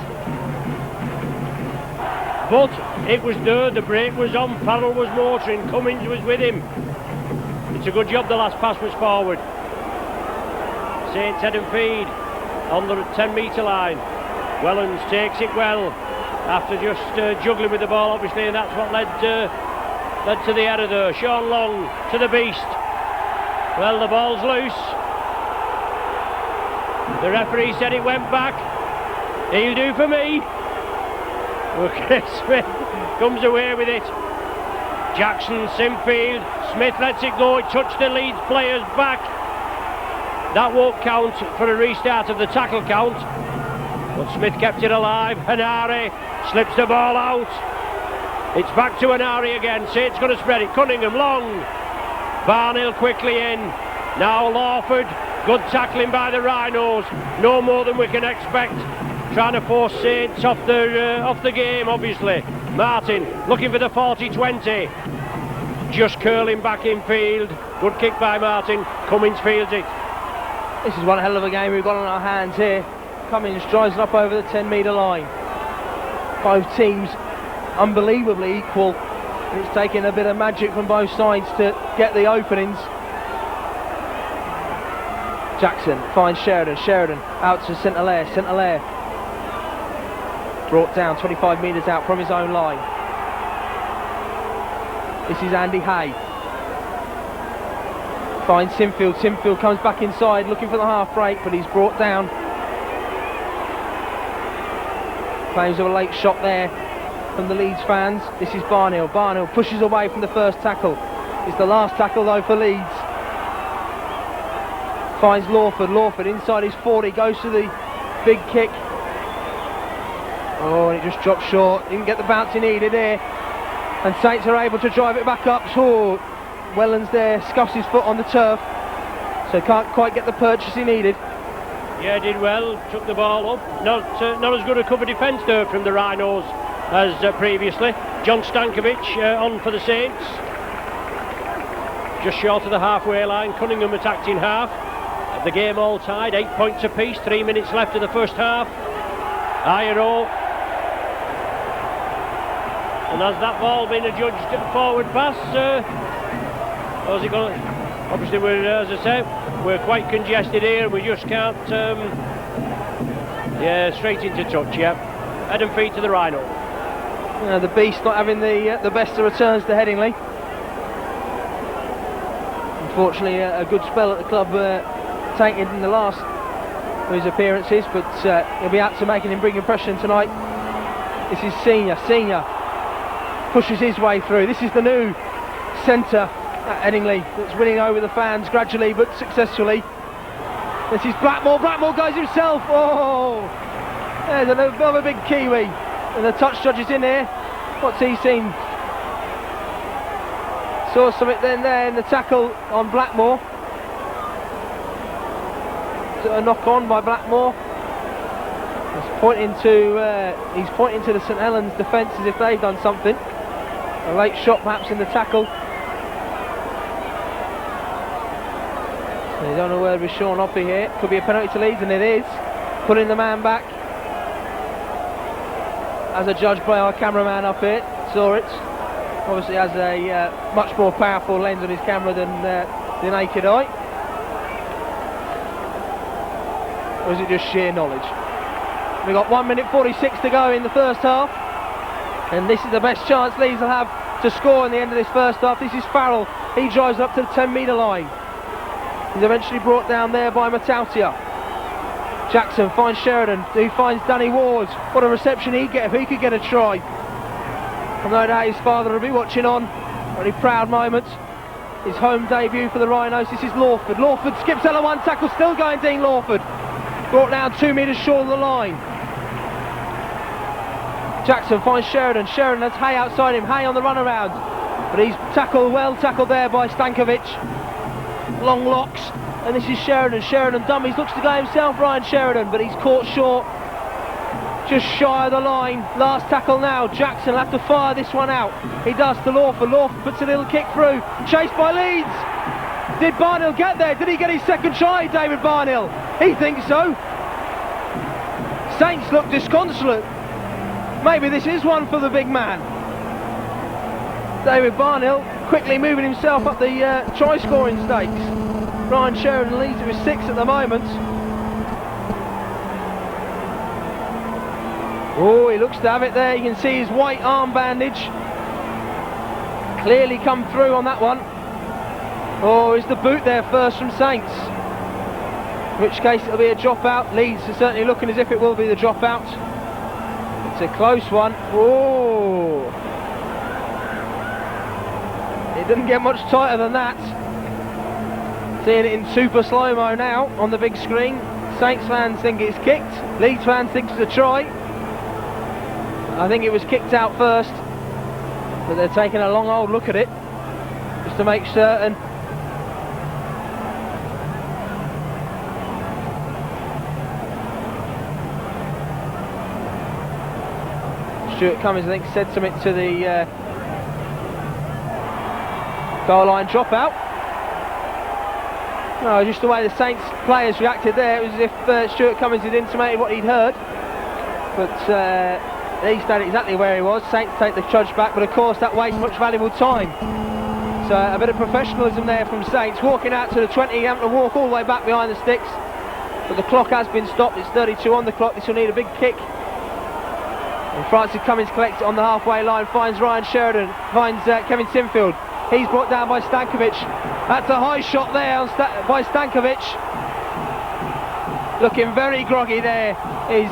But it was there, the brake was on, Farrell was motoring, Cummins was with him. It's a good job the last pass was forward. Saints head and feed on the 10-metre line. Wellens takes it well after just juggling with the ball, obviously, and that's what led to the error there. Sean Long to the beast. Well, the ball's loose. The referee said it went back. He'll do for me. Okay, Smith comes away with it. Jackson, Sinfield, Smith lets it go. It touched the Leeds player's back. That won't count for a restart of the tackle count. But Smith kept it alive. Henare slips the ball out. It's back to Henare again. Saints going to spread it. Cunningham long. Barnhill quickly in. Now Lawford. Good tackling by the Rhinos. No more than we can expect. Trying to force Saints off the game, obviously. Martin looking for the 40-20. Just curling back in field. Good kick by Martin. Cummins fields it. This is one hell of a game we've got on our hands here. Cummins drives it up over the 10-metre line. Both teams unbelievably equal. It's taken a bit of magic from both sides to get the openings. Jackson finds Sheridan. Sheridan out to St Hilaire. St Hilaire brought down 25 metres out from his own line. This is Andy Hay. Finds Sinfield. Sinfield comes back inside looking for the half break, but he's brought down. Claims of a late shot there from the Leeds fans. This is Barnhill. Barnhill pushes away from the first tackle. It's the last tackle though for Leeds. finds Lawford. Lawford inside his 40, goes to the big kick. Oh, and it just dropped short. Didn't get the bounce he needed here. And Saints are able to drive it back up. Oh, Wellens there scuffs his foot on the turf, so can't quite get the purchase he needed. Yeah, did well, took the ball up. Not as good a cover defence there from the Rhinos as previously. John Stankovic on for the Saints. Just short of the halfway line. Cunningham attacked in half. The game all tied, 8 points apiece, 3 minutes left of the first half. IRO. And has that ball been adjudged forward pass? How's he going? Obviously, as I say, we're quite congested here. We just can't. Yeah, straight into touch. Yeah, head and feet to the Rhino. The Beast not having the best of returns to Headingley. Unfortunately, a good spell at the club tainted in the last of his appearances, but he'll be out to make an big impression tonight. This is Senior. Senior pushes his way through. This is the new centre at Headingley that's winning over the fans gradually but successfully. This is Blackmore. Blackmore goes himself. Oh, there's another big Kiwi, and the touch judge is in here. What's he seen? Saw something then there in the tackle on Blackmore. A knock on by Blackmore. He's pointing to the St Helens defence as if they've done something. A late shot perhaps in the tackle. So you don't know where with Sean Oppie here. Could be a penalty to Leeds, and it is. Pulling the man back. As adjudged by our cameraman up here, saw it. Obviously has a much more powerful lens on his camera than the naked eye. Or is it just sheer knowledge? We've got 1 minute 46 to go in the first half, and this is the best chance Leeds will have to score in the end of this first half. This is Farrell. He drives up to the 10-metre line. He's eventually brought down there by Matautia. Jackson finds Sheridan, who finds Danny Ward. What a reception he'd get if he could get a try. I no doubt his father will be watching on. Very proud moment. His home debut for the Rhinos. This is Lawford. Lawford skips L1 tackle, still going Dean Lawford. Brought down 2 metres short of the line. Jackson finds Sheridan. Sheridan has Hay outside him. Hay on the run around. But he's well tackled there by Stankovic. Long locks. And this is Sheridan. Sheridan dummies, looks to go himself, Ryan Sheridan, but he's caught short. Just shy of the line. Last tackle now. Jackson will have to fire this one out. He does to Lawford. Lawford puts a little kick through. Chased by Leeds. Did Barnhill get there? Did he get his second try, David Barnhill? He thinks so. Saints look disconsolate. Maybe this is one for the big man. David Barnhill quickly moving himself up the try scoring stakes. Ryan Sheridan leads it with 6 at the moment. Oh, he looks to have it there. You can see his white arm bandage clearly come through on that one. Oh, is the boot there first from Saints? In which case it'll be a drop out. Leeds are certainly looking as if it will be the drop out. It's a close one. Oh, it didn't get much tighter than that. Seeing it in super slow-mo now on the big screen. Saints fans think it's kicked. Leeds fans think it's a try. I think it was kicked out first, but they're taking a long old look at it just to make certain. Stuart Cummins, I think, said something to the goal line dropout. No, just the way the Saints players reacted there, it was as if Stuart Cummins had intimated what he'd heard. But he stayed exactly where he was. Saints take the charge back, but of course that wastes much valuable time. So a bit of professionalism there from Saints, walking out to the 20, having to walk all the way back behind the sticks. But the clock has been stopped. It's 32 on the clock. This will need a big kick. And Francis Cummins collects it on the halfway line, finds Ryan Sheridan, finds Kevin Sinfield. He's brought down by Stankovic. That's a high shot there by Stankovic. Looking very groggy there is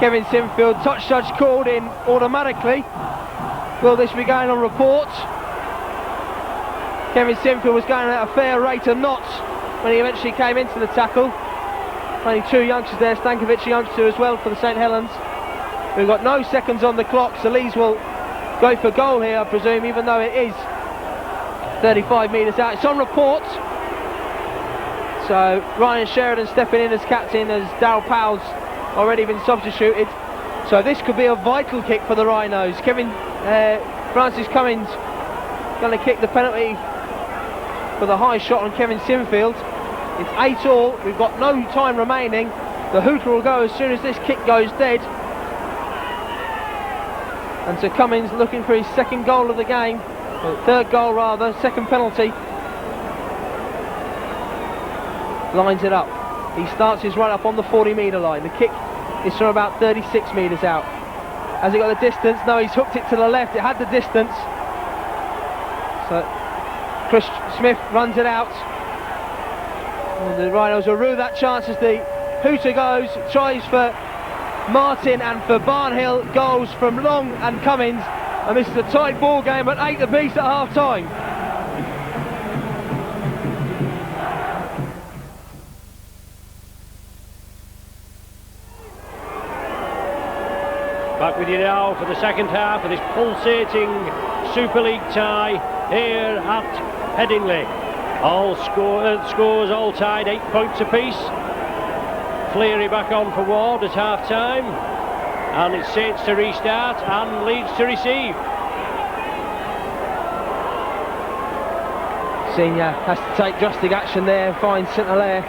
Kevin Sinfield. Touch judge called in automatically. Will this be going on report? Kevin Sinfield was going at a fair rate of knots when he eventually came into the tackle. Only 2 youngsters there, Stankovic a youngster as well for the St Helens. We've got no seconds on the clock, so Leeds will go for goal here, I presume, even though it is 35 metres out. It's on report. So Ryan Sheridan stepping in as captain, as Darryl Powell's already been substituted. So this could be a vital kick for the Rhinos. Francis Cummins going to kick the penalty for the high shot on Kevin Sinfield. It's 8-all, we've got no time remaining. The hooter will go as soon as this kick goes dead. And so Cummins looking for his second goal of the game, or third goal rather, second penalty. Lines it up. He starts his run up on the 40-metre line. The kick is from about 36 metres out. Has he got the distance? No, he's hooked it to the left. It had the distance. So Chris Smith runs it out. And the Rhinos will rue that chance as the hooter goes, tries for Martin and for Barnhill, goals from Long and Cummins, and this is a tight ball game at 8 apiece at half time. Back with you now for the second half of this pulsating Super League tie here at Headingley. All scores all tied 8 points apiece. Fleary back on for Ward at half time, and it's Saints to restart and Leeds to receive. Senior has to take drastic action there, finds St Hilaire.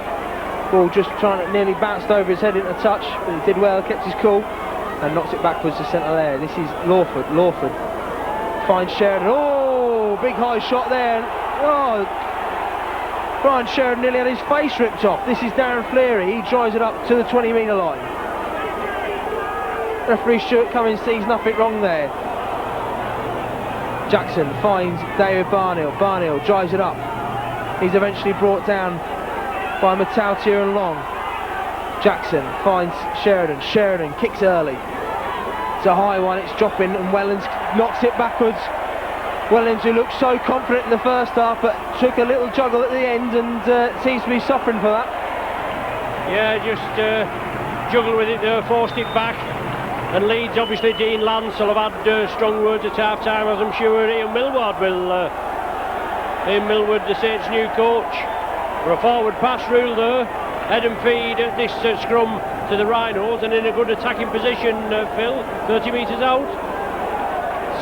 Ball just nearly bounced over his head into touch, but he did well, kept his cool and knocks it backwards to St Hilaire. This is Lawford. Lawford finds Sheridan. Oh, big high shot there. Oh, Brian Sheridan nearly had his face ripped off. This is Darren Fleary. He drives it up to the 20-metre line. Referee Stuart Cummins sees nothing wrong there. Jackson finds David Barnhill. Barnhill drives it up. He's eventually brought down by Matautier and Long. Jackson finds Sheridan. Sheridan kicks early. It's a high one, it's dropping, and Wellens knocks it backwards. Wellens, who looked so confident in the first half, but took a little juggle at the end and seems to be suffering for that. Yeah, just juggled with it there, forced it back. And Leeds, obviously Dean Lance will have had strong words at half time, as I'm sure Ian Millward will. Ian Millward, the Saints' new coach. For a forward pass rule there. Head and feed at this scrum to the Rhinos, and in a good attacking position, Phil, 30 metres out.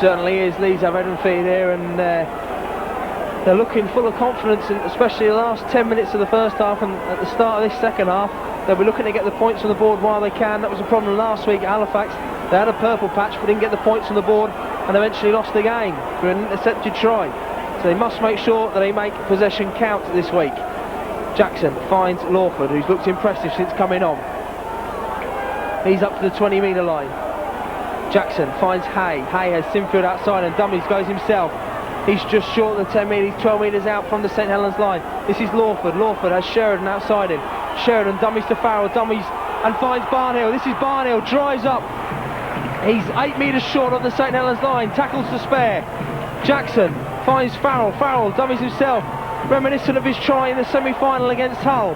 Certainly is. Leeds have head and feed here, and they're looking full of confidence, and especially the last 10 minutes of the first half and at the start of this second half. They'll be looking to get the points on the board while they can. That was a problem last week at Halifax. They had a purple patch but didn't get the points on the board and eventually lost the game for an intercepted try. So they must make sure that they make possession count this week. Jackson finds Lawford, who's looked impressive since coming on. He's up to the 20-metre line. Jackson finds Hay. Hay has Sinfield outside and Dummies goes himself. He's just short of the 10 metres, 12 metres out from the St Helens line. This is Lawford. Lawford has Sheridan outside him. Sheridan dummies to Farrell, dummies and finds Barnhill. This is Barnhill, drives up. He's 8 metres short of the St Helens line, tackles to spare. Jackson finds Farrell. Farrell dummies himself, reminiscent of his try in the semi-final against Hull.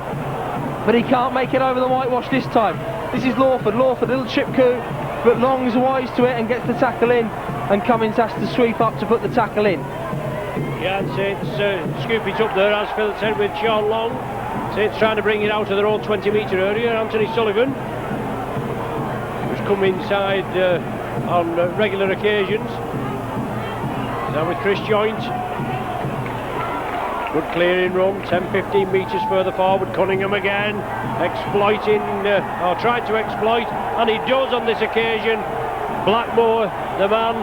But he can't make it over the whitewash this time. This is Lawford. Lawford, little chip coup, but Long's wise to it and gets the tackle in, and Cummins has to sweep up to put the tackle in. Yeah, and Saints scoop it up there, as Phil said, with Sean Long. Saints trying to bring it out of their own 20-metre area. Anthony Sullivan, who's come inside on regular occasions. Now with Chris Joint. Good clearing run, 10-15 metres further forward. Cunningham again, exploiting, or trying to exploit, and he does on this occasion. Blackmore, the man,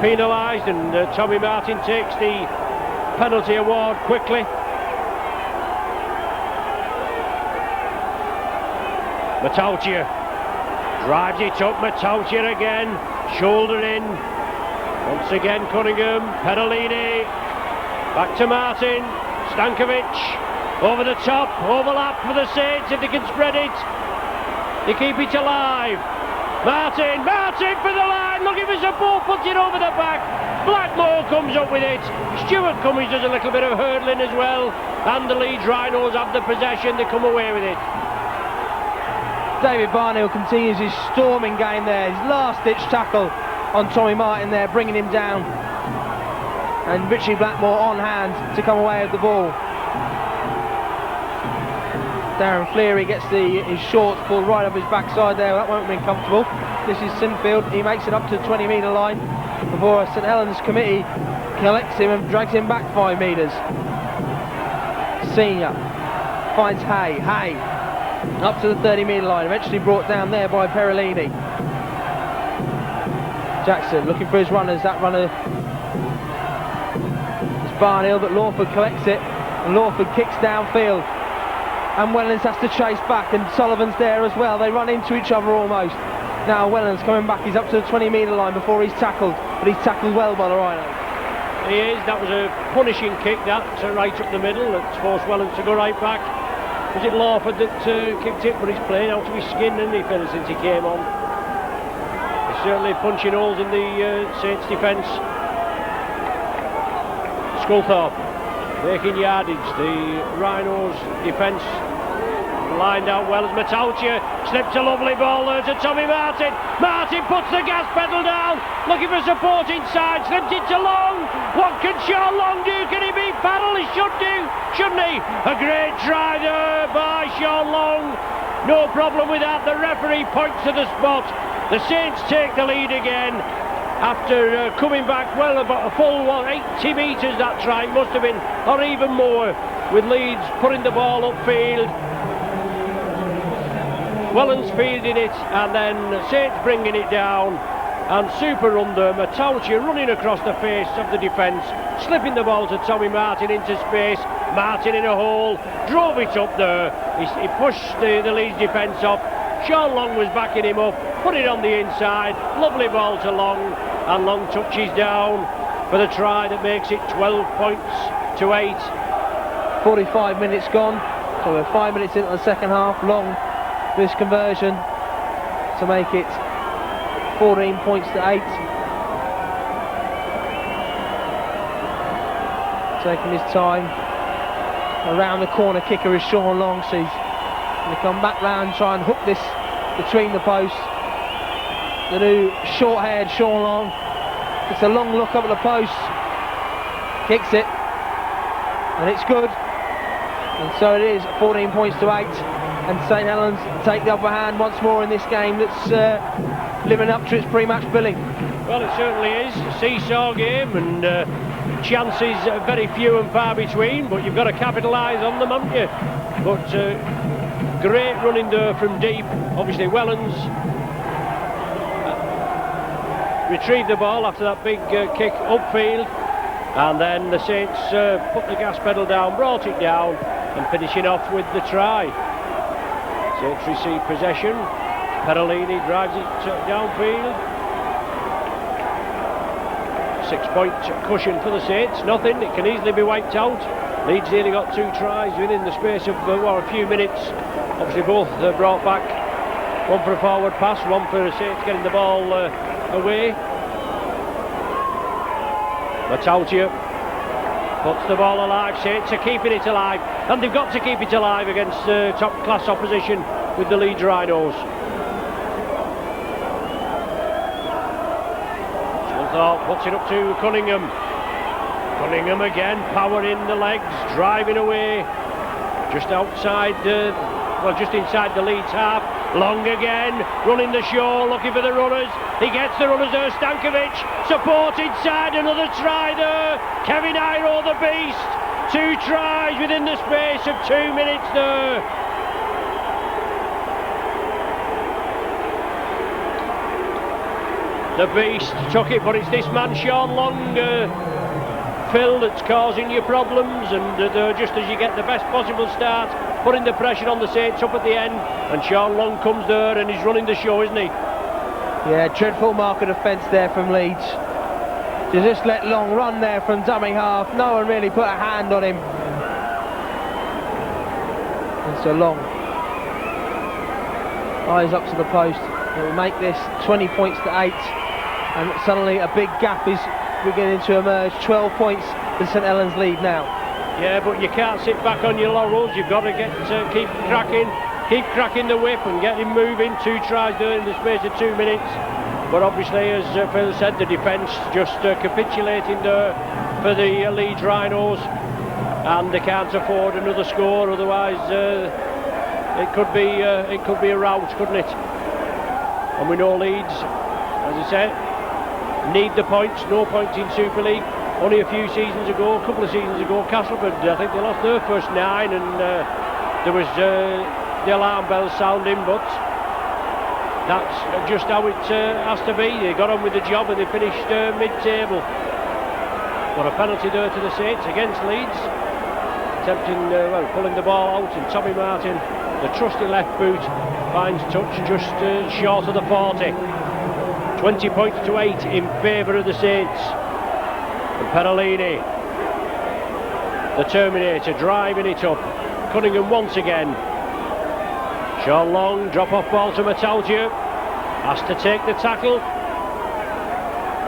penalised, and Tommy Martin takes the penalty award quickly. Matautier drives it up. Matautier again, shoulder in. Once again Cunningham, Pedalini, back to Martin, Stankovic, over the top, overlap for the Saints if they can spread it. They keep it alive. Martin for the line, looking for support, puts it over the back. Blackmore comes up with it. Stuart Cummings does a little bit of hurdling as well, and the Leeds Rhinos have the possession. They come away with it. David Barnhill continues his storming game there. His last-ditch tackle on Tommy Martin there, bringing him down. And Richie Blackmore on hand to come away with the ball. Darren Fleary gets his shorts pulled right up his backside there. That won't have been comfortable. This is Sinfield. He makes it up to the 20-metre line before St Helens committee collects him and drags him back 5 metres. Senior finds Hay up to the 30-metre line, eventually brought down there by Perolini. Jackson looking for his runners. That runner is Barnhill, but Lawford collects it, and Lawford kicks downfield, and Wellens has to chase back, and Sullivan's there as well. They run into each other almost. Now Wellens coming back, he's up to the 20-metre line before he's tackled, but he's tackled well by the Rhinos. He is. That was a punishing kick, that, right up the middle. It's forced Wellens to go right back. Was it Lawford that kicked it? But he's playing out of his skin, isn't he, Phil, since he came on? He's certainly punching holes in the Saints defence. Sculthorpe making yardage. The Rhinos defence lined out well as Matautia slips a lovely ball there to Tommy Martin. Martin puts the gas pedal down, looking for support inside, slips it to Long. What can Sean Long do? Can he beat Paddle? He should do, shouldn't he? A great try there by Sean Long. No problem with that. The referee points to the spot. The Saints take the lead again after coming back well about a full 80 metres that try must have been, or even more, with Leeds putting the ball upfield. Wellens fielding it, and then Saints bringing it down, and super under. Matautia running across the face of the defence, slipping the ball to Tommy Martin into space. Martin in a hole, drove it up there. He pushed the Leeds defence off. Sean Long was backing him up, put it on the inside. Lovely ball to Long, and Long touches down for the try that makes it 12 points to 8. 45 minutes gone, so we're 5 minutes into the second half. Long this conversion to make it 14 points to 8. Taking his time. Around the corner kicker is Sean Long, so he's going to come back round, try and hook this between the posts. The new short-haired Sean Long. It's a long look up at the post. Kicks it, and it's good. And so it is 14 points to 8. And St Helens take the upper hand once more in this game that's living up to its pre-match billing. Well, it certainly is a seesaw game, and chances are very few and far between, but you've got to capitalise on them, haven't you? But great running there from deep. Obviously Wellens retrieved the ball after that big kick upfield, and then the Saints put the gas pedal down, brought it down, and finishing off with the try. Saints receive possession. Perolini drives it downfield. 6-point cushion for the Saints. Nothing. It can easily be wiped out. Leeds nearly got 2 tries within the space of a few minutes. Obviously both brought back. One for a forward pass, one for the Saints getting the ball away. Matautia puts the ball alive. Saints are keeping it alive, and they've got to keep it alive against top class opposition with the Leeds Rhinos. Sculthorpe puts it up to Cunningham. Cunningham again, power in the legs, driving away just outside just inside the Leeds half. Long again, running the show, looking for the runners. He gets the runners there. Stankovic, support inside, another try there. Kevin Iro, the beast. 2 tries within the space of 2 minutes there. The beast took it, but it's this man Sean Long, Phil, that's causing you problems, and just as you get the best possible start, putting the pressure on the Saints up at the end, and Sean Long comes there and he's running the show, isn't he? Yeah, dreadful mark of defence there from Leeds. To just let Long run there from dummy half. No one really put a hand on him. And so Long eyes up to the post. It will make this 20 points to 8, and suddenly a big gap is beginning to emerge. 12 points to St Helens lead now. Yeah, but you can't sit back on your laurels. You've got to keep cracking the whip and get him moving. 2 tries during the space of 2 minutes. But obviously, as Phil said, the defence just capitulating for the Leeds Rhinos, and they can't afford another score. Otherwise, it could be a rout, couldn't it? And we know Leeds, as I said, need the points. No points in Super League. Only a couple of seasons ago, Castleford, I think they lost their first 9, and there was the alarm bells sounding, but that's just how it has to be. They got on with the job and they finished mid-table. But a penalty there to the Saints against Leeds, attempting, pulling the ball out, and Tommy Martin, the trusty left boot, finds touch just short of the 40. 20 points to 8 in favour of the Saints. And Perolini, the Terminator, driving it up. Cunningham once again. Sean Long, drop off ball to Matautia. Has to take the tackle.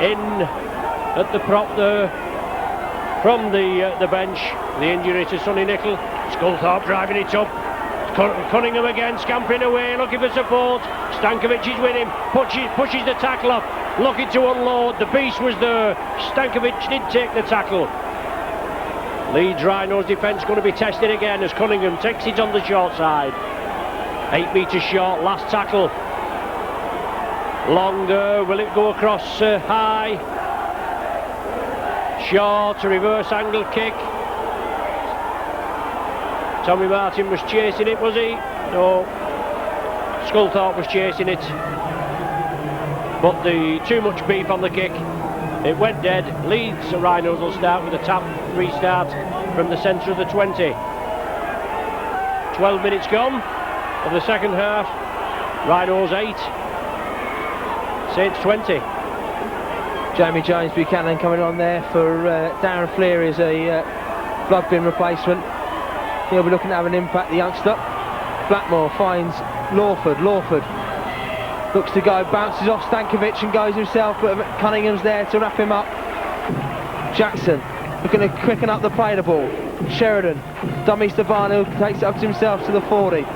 In at the prop there from the bench. The injury to Sonny Nicol. Sculthorpe driving it up. Cunningham again, scampering away, looking for support. Stankovic is with him, pushes the tackle off, looking to unload. The beast was there. Stankovic did take the tackle. Leeds Rhinos defence going to be tested again as Cunningham takes it on the short side. 8 metres short, last tackle. Long there, will it go across high? Short, a reverse angle kick. Tommy Martin was chasing it, was he? No. Sculthorpe was chasing it. But too much beef on the kick. It went dead. Leeds Rhinos will start with a tap restart from the centre of the 20. 12 minutes gone of the second half. Rhinos 8. Saints 20. Jamie Jones Buchanan coming on there for Darren Fleary as a blood bin replacement. He'll be looking to have an impact, the youngster. Blackmore finds Lawford. Lawford looks to go, bounces off Stankovic and goes himself, but Cunningham's there to wrap him up. Jackson looking to quicken up the play the ball. Sheridan, dummies to Barnhill, takes it up to himself to the 40.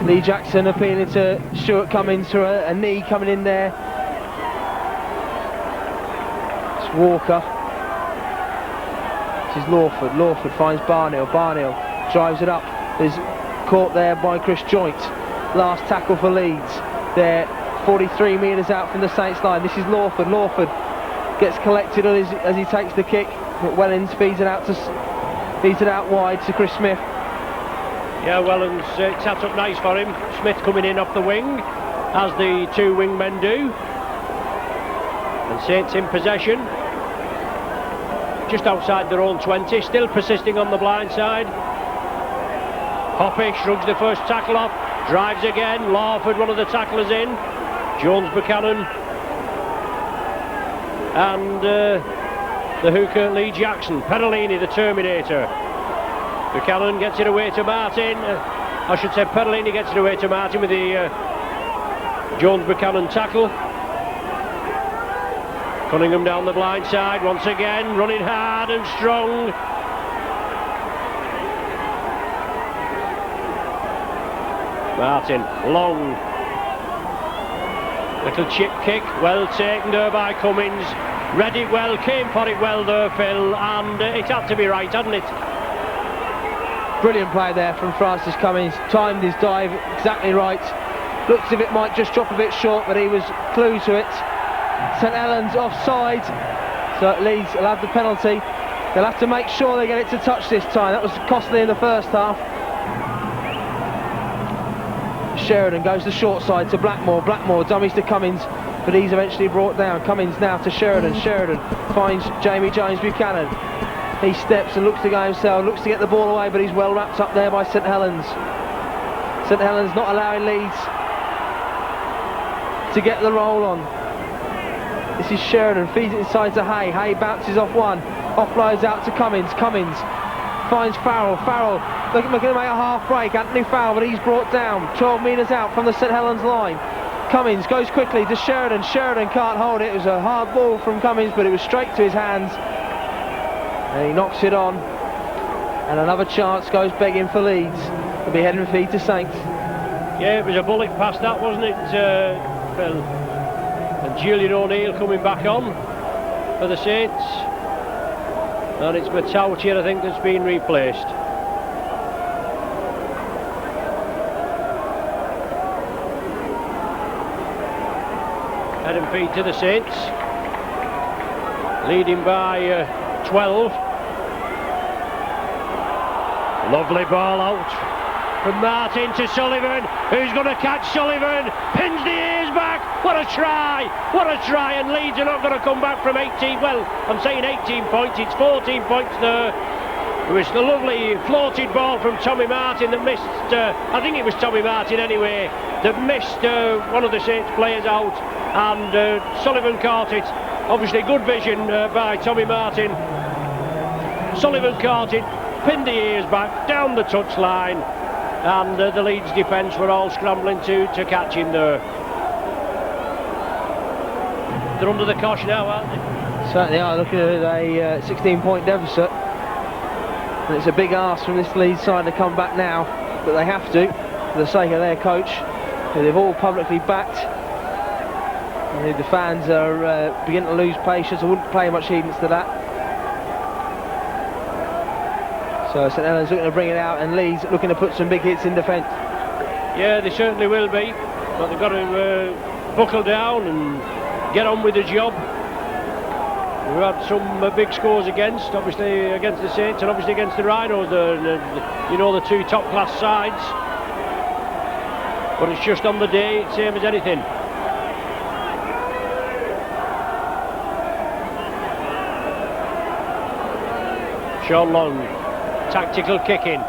Lee Jackson appealing to Stuart Cummins for a knee coming in there. It's Walker. This is Lawford. Lawford finds Barnhill. Barnhill drives it up. Is caught there by Chris Joint. Last tackle for Leeds. They're 43 metres out from the Saints line. This is Lawford. Lawford gets collected as he takes the kick. But Wellens feeds it out wide to Chris Smith. Yeah, Wellens sat up nice for him. Smith coming in off the wing, as the 2 wingmen do. And Saints in possession. Just outside their own 20, still persisting on the blind side. Hoppy shrugs the first tackle off, drives again. Lawford, one of the tacklers in. Jones Buchanan. And the hooker Lee Jackson. Perolini, the Terminator. Buchanan gets it away to Martin. I should say Perolini gets it away to Martin with the Jones Buchanan tackle. Cunningham down the blind side once again, running hard and strong. Martin, long. Little chip kick, well taken there by Cummins. Read it well, came for it well there, Phil, and it had to be right, hadn't it? Brilliant play there from Francis Cummins. Timed his dive exactly right. Looks as if it might just drop a bit short, but he was clue to it. St Helens offside, so Leeds will have the penalty. They'll have to make sure they get it to touch this time. That was costly in the first half. Sheridan goes the short side to Blackmore. Blackmore dummies to Cummins, but he's eventually brought down. Cummins now to Sheridan. Sheridan finds Jamie Jones Buchanan. He steps and looks to go himself, looks to get the ball away, but he's well wrapped up there by St Helens. St Helens not allowing Leeds to get the roll on. This is Sheridan, feeds it inside to Hay bounces off one, offloads out to Cummins. Cummins finds Farrell looking to make a half break. Anthony Fowler, but he's brought down 12 metres out from the St Helens line. Cummins goes quickly to Sheridan. Sheridan can't hold it. It was a hard ball from Cummins, but it was straight to his hands. And he knocks it on. And another chance goes begging for Leeds. It'll be heading feed to Saints. Yeah, it was a bullet past that, wasn't it, Phil? And Julian O'Neill coming back on for the Saints. And it's Matauchi, I think, that's been replaced. Head and feed to the Saints. Leading by 12. Lovely ball out from Martin to Sullivan, who's going to catch Sullivan, pins the ears back. What a try, and Leeds are not going to come back from 18, well, I'm saying 18 points, it's 14 points there. It was the lovely floated ball from Tommy Martin that missed, I think it was Tommy Martin anyway, that missed one of the Saints players out, and Sullivan caught it. Obviously good vision by Tommy Martin. Sullivan caught it, pinned the ears back, down the touchline, and the Leeds defence were all scrambling to catch him there. They're under the cosh now, aren't they? Certainly are, looking at a 16-point deficit. And it's a big ask from this Leeds side to come back now, but they have to, for the sake of their coach, who they've all publicly backed. And the fans are beginning to lose patience. I wouldn't pay much heed to that. So St Helens looking to bring it out, and Leeds looking to put some big hits in defence. Yeah, they certainly will be, but they've got to buckle down and get on with the job. We've had some big scores against, obviously against the Saints and obviously against the Rhinos, you know, the two top-class sides. But it's just on the day, same as anything. Sean Long, tactical kicking.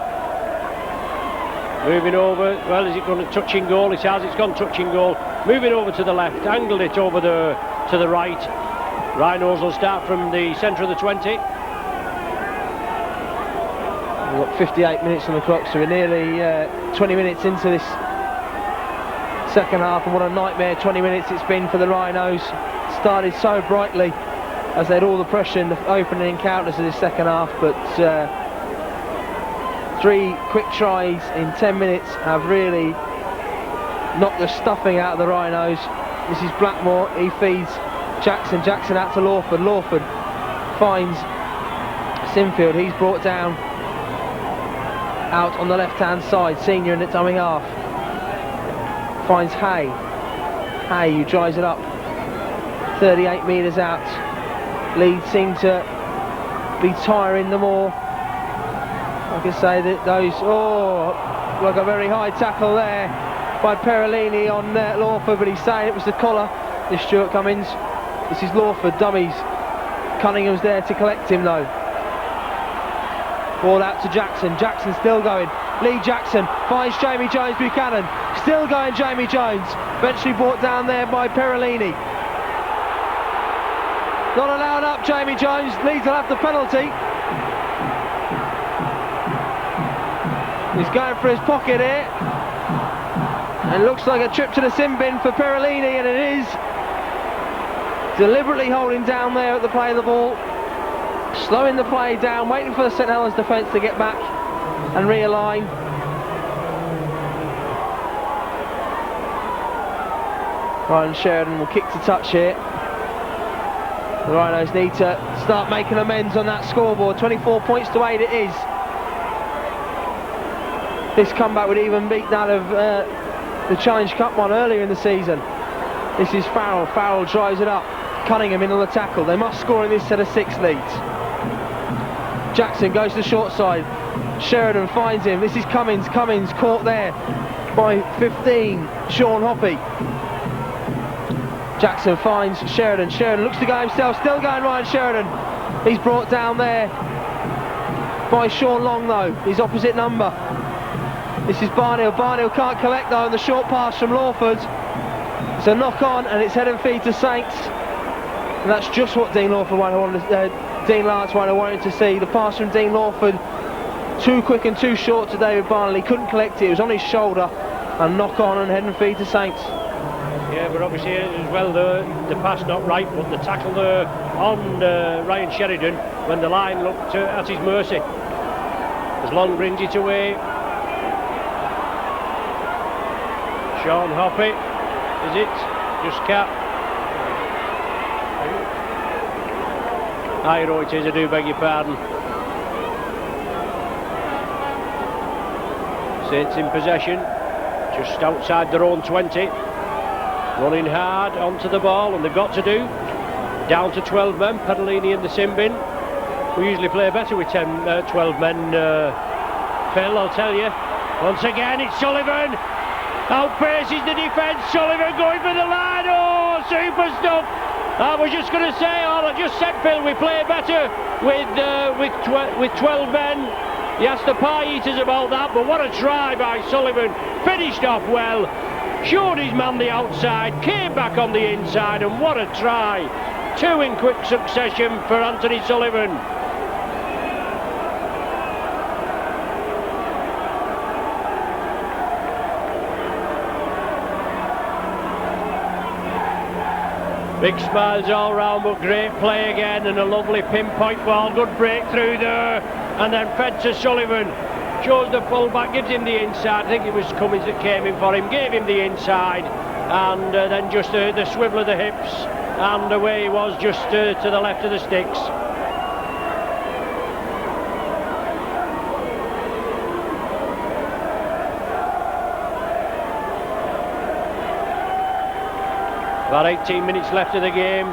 Moving over, well, is it going to touching goal? It has, it's gone touching goal. Moving over to the left, angled it over to the right. Rhinos will start from the centre of the 20. We've got 58 minutes on the clock, so we're nearly 20 minutes into this second half, and what a nightmare 20 minutes it's been for the Rhinos. Started so brightly as they had all the pressure in the opening encounters of this second half, but 3 quick tries in 10 minutes have really knocked the stuffing out of the Rhinos. This is Blackmore, he feeds Jackson out to Lawford. Lawford finds Sinfield, he's brought down out on the left hand side. Senior in the coming half finds Hay, who dries it up 38 metres out. Leeds seem to be tiring them all. I can say that those, like a very high tackle there by Perolini on Lawford, but he's saying it was the collar. This Stuart Cummins. This is Lawford, dummies. Cunningham's there to collect him though. Ball out to Jackson. Jackson still going. Lee Jackson finds Jamie Jones Buchanan. Still going Jamie Jones. Eventually brought down there by Perolini. Not allowed up Jamie Jones. Leeds will have the penalty. He's going for his pocket here. And it looks like a trip to the sin bin for Perolini, and it is. Deliberately holding down there at the play of the ball, slowing the play down, waiting for the St Helens defence to get back and realign. Ryan Sheridan will kick to touch here. The Rhinos need to start making amends on that scoreboard. 24 points to 8 it is. This comeback would even beat that of the Challenge Cup one earlier in the season. This is Farrell. Farrell drives it up. Cunningham in on the tackle. They must score in this set of 6 Leeds. Jackson goes to the short side. Sheridan finds him. This is Cummins. Cummins caught there by 15. Sean Hoppy. Jackson finds Sheridan. Sheridan looks to go himself. Still going Ryan Sheridan. He's brought down there by Sean Long though. His opposite number. This is Barnhill. Barnhill can't collect though on the short pass from Lawford. It's a knock on and it's head and feed to Saints. And that's just what Dean Lawford wanted, Dean Lance wanted to see. The pass from Dean Lawford Too quick and too short to David Barnley, couldn't collect it, it was on his shoulder, and knock on and head and feed to Saints. Yeah, but obviously as well the pass not right, but the tackle there on Ryan Sheridan when the line looked at his mercy. As Long brings it away. Sean Hoppy, is it? Just cap. Iro it is, I do beg your pardon. Saints in possession, just outside their own 20. Running hard onto the ball, and they've got to do. Down to 12 men, Pedalini and the sin bin. We usually play better with 12 men, Phil, I'll tell you. Once again, it's Sullivan. Outpaces the defence. Sullivan going for the line. Oh, super stuff. I was just going to say, I just said, Phil, we play better with 12 men. He asked the pie eaters about that, but what a try by Sullivan. Finished off well. Showed his man the outside, came back on the inside, and what a try. 2 in quick succession for Anthony Sullivan. Big smiles all round, but great play again, and a lovely pinpoint ball. Good breakthrough there, and then fed to Sullivan. Shows the full-back, gives him the inside. I think it was Cummins that came in for him, gave him the inside, and then just the swivel of the hips, and away he was just to the left of the sticks. About 18 minutes left of the game,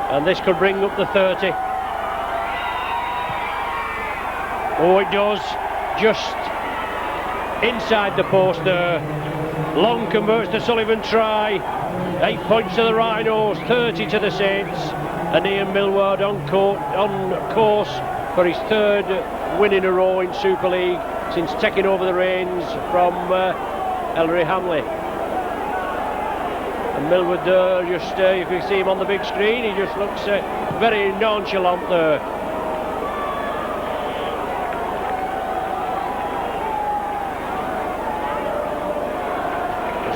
and this could bring up the 30. Oh, it does, just inside the post there. Long converts the Sullivan try. 8 points to the Rhinos, 30 to the Saints, and Ian Millward on course for his 3rd win in a row in Super League since taking over the reins from Ellery Hamley. And Millward there, just if you see him on the big screen, he just looks very nonchalant there.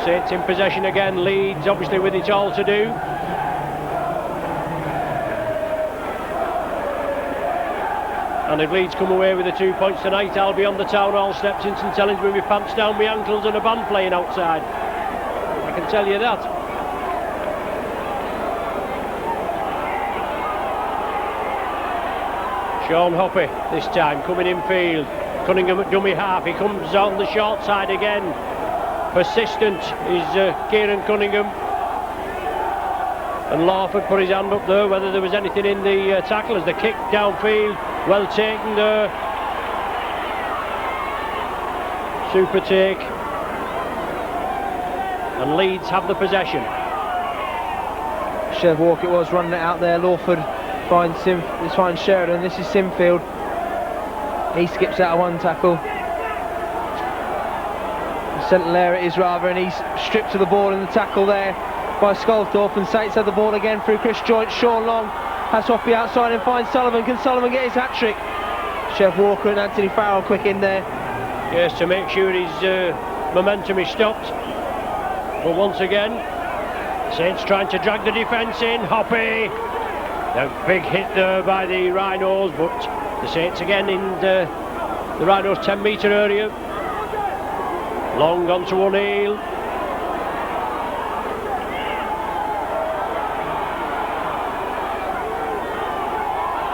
Saints in possession again, Leeds obviously with it all to do. And if Leeds come away with the 2 points tonight, I'll be on the town hall steps in St Helens with my pants down my ankles and a band playing outside. I can tell you that. Sean Hoppy this time coming in field. Cunningham at dummy half, he comes on the short side again. Persistent is Kieran Cunningham, and Lawford put his hand up there whether there was anything in the tackle as the kick downfield, well taken there. Super take, and Leeds have the possession. Chev Walker was running it out there. Lawford finds Sheridan. This is Sinfield. He skips out of one tackle. Centre it is rather, and he's stripped to the ball in the tackle there by Sculthorpe, and Saints had the ball again through Chris Joint. Sean Long has off the outside and finds Sullivan. Can Sullivan get his hat-trick? Chev Walker and Anthony Farrell quick in there. Yes, to make sure his momentum is stopped. But once again, Saints trying to drag the defence in. Hoppy, a big hit there by the Rhinos, but the Saints again in the Rhinos 10 metre area. Long on to O'Neill.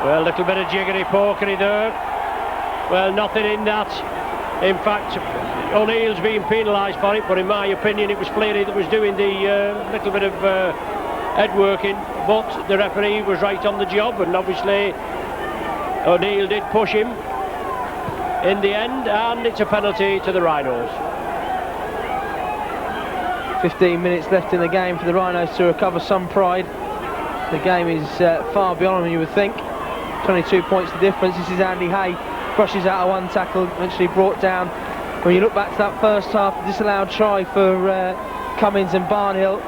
Well, a little bit of jiggery-pokery there. Well, nothing in that. In fact, O'Neill's being penalised for it, but in my opinion it was Fleary that was doing the little bit of head working, but the referee was right on the job, and obviously O'Neill did push him in the end, and it's a penalty to the Rhinos. 15 minutes left in the game for the Rhinos to recover some pride. The game is far beyond them, you would think. 22 points the difference. This is Andy Hay, brushes out of one tackle, eventually brought down. When you look back to that first half, the disallowed try for Cummins and Barnhill,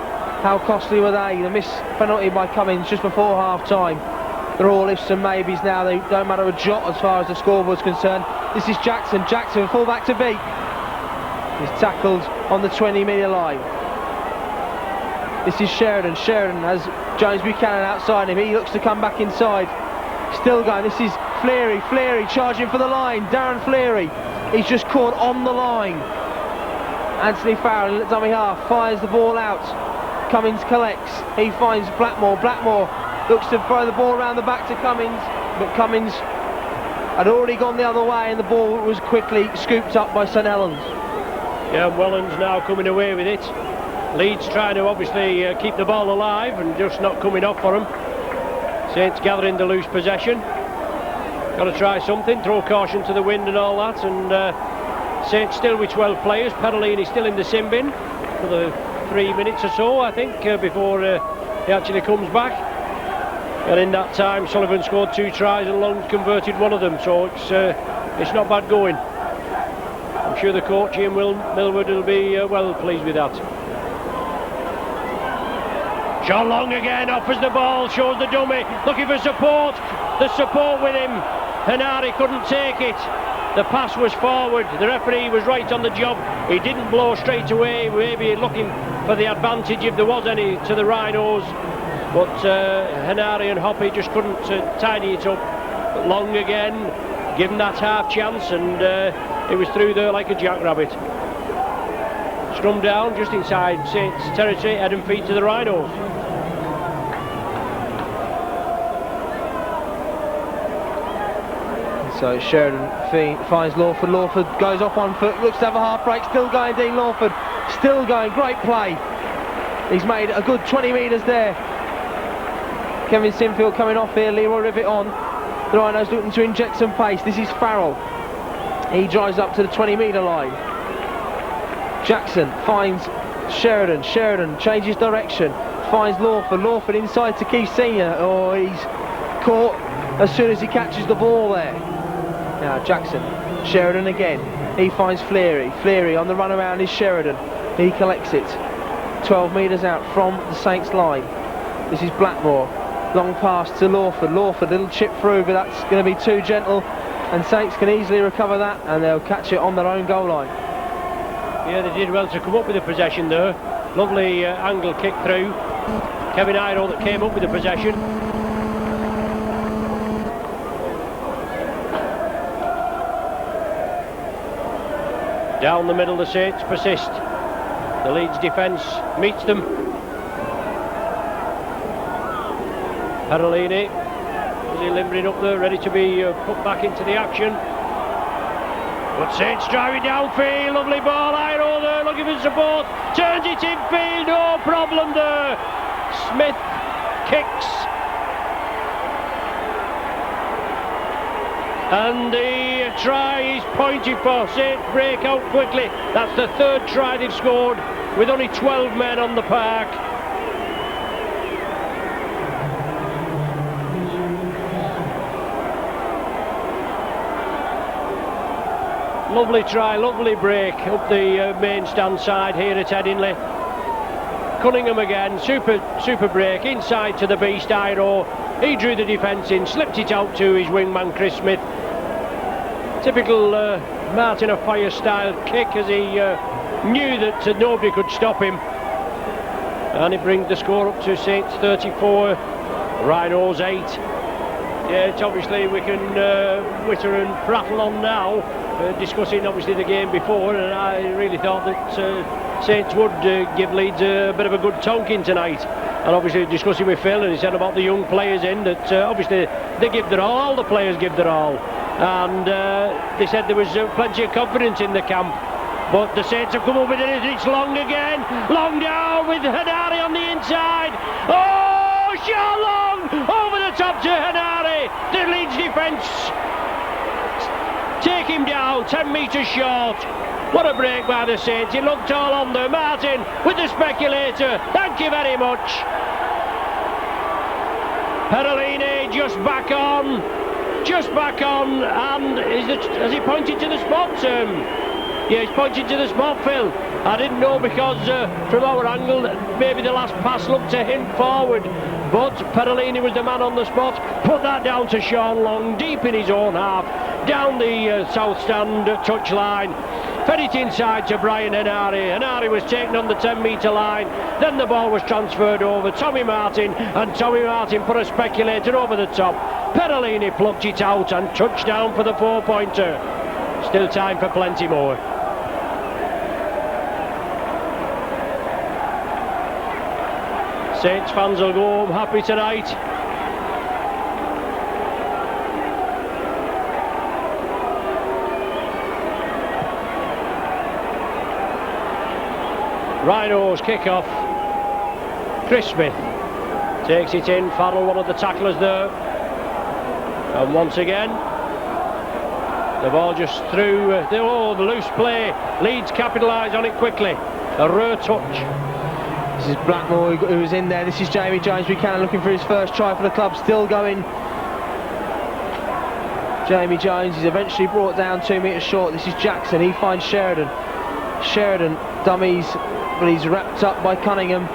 how costly were they? The missed penalty by Cummins just before half time. They're all ifs and maybes now. They don't matter a jot as far as the scoreboard's concerned. This is Jackson. Jackson, full back to beat. He's tackled on the 20-metre line. This is Sheridan. Sheridan has James Buchanan outside him. He looks to come back inside. Still going. This is Fleary. Fleary charging for the line. Darren Fleary. He's just caught on the line. Anthony Farrell in dummy half fires the ball out. Cummins collects. He finds Blackmore. Blackmore looks to throw the ball around the back to Cummins, but Cummins had already gone the other way and the ball was quickly scooped up by St Helens. Yeah, Welland's now coming away with it. Leeds trying to obviously keep the ball alive and just not coming off for them. Saints gathering the loose possession. Got to try something, throw caution to the wind and all that, and Saints still with 12 players. Perolini still in the sin bin for the 3 minutes or so, I think, before he actually comes back. And in that time, Sullivan scored 2 tries and Long converted one of them, so it's not bad going. I'm sure the coach, Ian Millward, will be well pleased with that. Sean Long again offers the ball, shows the dummy, looking for support. The support with him. Henare couldn't take it. The pass was forward. The referee was right on the job. He didn't blow straight away, maybe looking for the advantage if there was any to the Rhinos. But Henare and Hoppy just couldn't tidy it up. But Long again, given that half chance, and it was through there like a jackrabbit. Scrum down just inside Saints territory, head and feet to the Rhinos. So Sheridan finds Lawford. Lawford goes off 1 foot, looks to have a half break. Still going, Dean Lawford. Still going, great play. He's made a good 20 metres there. Kevin Sinfield coming off here, Leroy Rivet on. The Rhinos looking to inject some pace. This is Farrell. He drives up to the 20-metre line. Jackson finds Sheridan. Sheridan changes direction, finds Lawford. Lawford inside to Keith Senior. Oh, he's caught as soon as he catches the ball there. Now Jackson, Sheridan again. He finds Fleary. Fleary on the run around is Sheridan. He collects it. 12 metres out from the Saints line. This is Blackmore. Long pass to Lawford. Lawford, little chip through, but that's going to be too gentle. And Saints can easily recover that, and they'll catch it on their own goal line. Yeah, they did well to come up with the possession there. Lovely angle kick through. Kevin Iro that came up with the possession. Down the middle, the Saints persist. The Leeds defence meets them. Perolini, is he limbering up there, ready to be put back into the action. But Saints driving downfield, lovely ball, Iro there, looking for support, turns it infield, no problem there. Smith kicks. And the try is pointed for. Saints break out quickly. That's the 3rd try they've scored with only 12 men on the park. Lovely try, lovely break up the main stand side here at Headingley. Cunningham again, super break inside to the beast Iro. He drew the defence in, slipped it out to his wingman Chris Smith. Typical Martin of Fire style kick, as he knew that nobody could stop him. And it brings the score up to Saints 34, Rhinos 8. Yeah, it's obviously we can witter and prattle on now, discussing obviously the game before, and I really thought that Saints would give Leeds a bit of a good tonking tonight. And obviously discussing with Phil, and he said about the young players in that obviously they give their all the players give their all, and they said there was plenty of confidence in the camp. But the Saints have come up with it. It's Long again, Long down with Henare on the inside. Oh, Sean Long over the top to Henare. The Leeds defence take him down 10 metres short. What a break by the Saints. He looked all on there. Martin with the speculator. Thank you very much. Perolini just back on, and has he pointed to the spot? Yeah, he's pointed to the spot, Phil. I didn't know because from our angle maybe the last pass looked to him forward, but Perolini was the man on the spot. Put that down to Sean Long, deep in his own half, down the south stand touchline. Fed it inside to Brian Henare. Henare was taken on the 10-metre line. Then the ball was transferred over Tommy Martin, and Tommy Martin put a speculator over the top. Perolini plucked it out and touchdown for the 4-pointer. Still time for plenty more. Saints fans will go home happy tonight. Rhinos kick off. Chris Smith takes it in. Farrell, one of the tacklers there. And once again, the ball just through. The loose play. Leeds capitalise on it quickly. A rare touch. This is Blackmore who was in there. This is Jamie Jones Buchanan looking for his first try for the club. Still going. Jamie Jones is eventually brought down 2 metres short. This is Jackson. He finds Sheridan. Sheridan dummies, but he's wrapped up by Cunningham.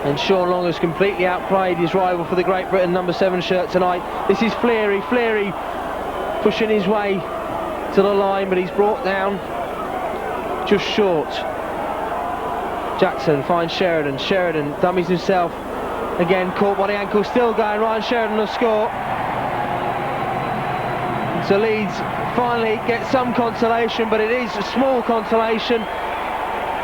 And Sean Long has completely outplayed his rival for the Great Britain number 7 shirt tonight. This is Fleary. Fleary pushing his way to the line, but he's brought down just short. Jackson finds Sheridan. Sheridan dummies himself. Again caught by the ankle, still going. Ryan Sheridan will score. So Leeds finally get some consolation, but it is a small consolation.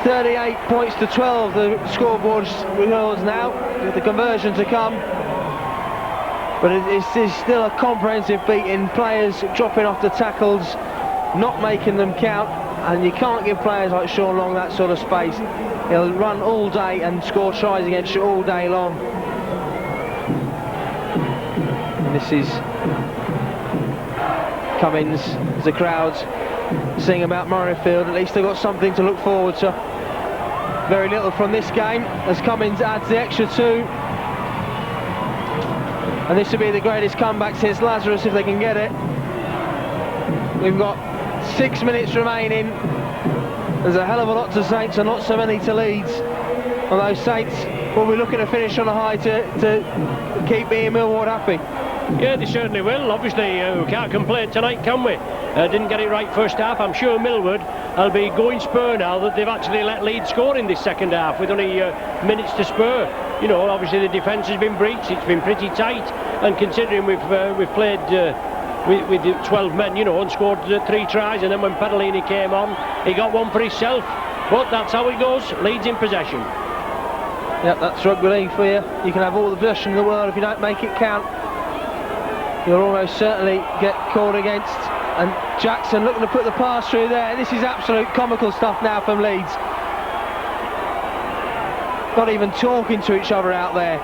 38 points to 12 the scoreboard records now, with the conversion to come. But it's still a comprehensive beating. Players dropping off the tackles, not making them count, and you can't give players like Sean Long that sort of space. He'll run all day and score tries against you all day long. And this is Cummins, as the crowds sing about Murrayfield. At least they've got something to look forward to. Very little from this game as Cummins adds the extra 2. And this will be the greatest comeback since Lazarus if they can get it. We've got 6 minutes remaining. There's a hell of a lot to Saints and not so many to Leeds. Although Saints will be looking to finish on a high to keep Ian Millward happy. Yeah, they certainly will. Obviously, we can't complain tonight, can we? Didn't get it right first half. I'm sure Millward will be going spur now that they've actually let Leeds score in this second half with only minutes to spur. You know, obviously the defence has been breached. It's been pretty tight, and considering we've played with 12 men, you know, and scored 3 tries, and then when Perolini came on, he got one for himself. But that's how it goes. Leeds in possession. Yep, that's rugby league for you. You can have all the possession in the world if you don't make it count. You'll almost certainly get called against. And Jackson looking to put the pass through there. This is absolute comical stuff now from Leeds. Not even talking to each other out there.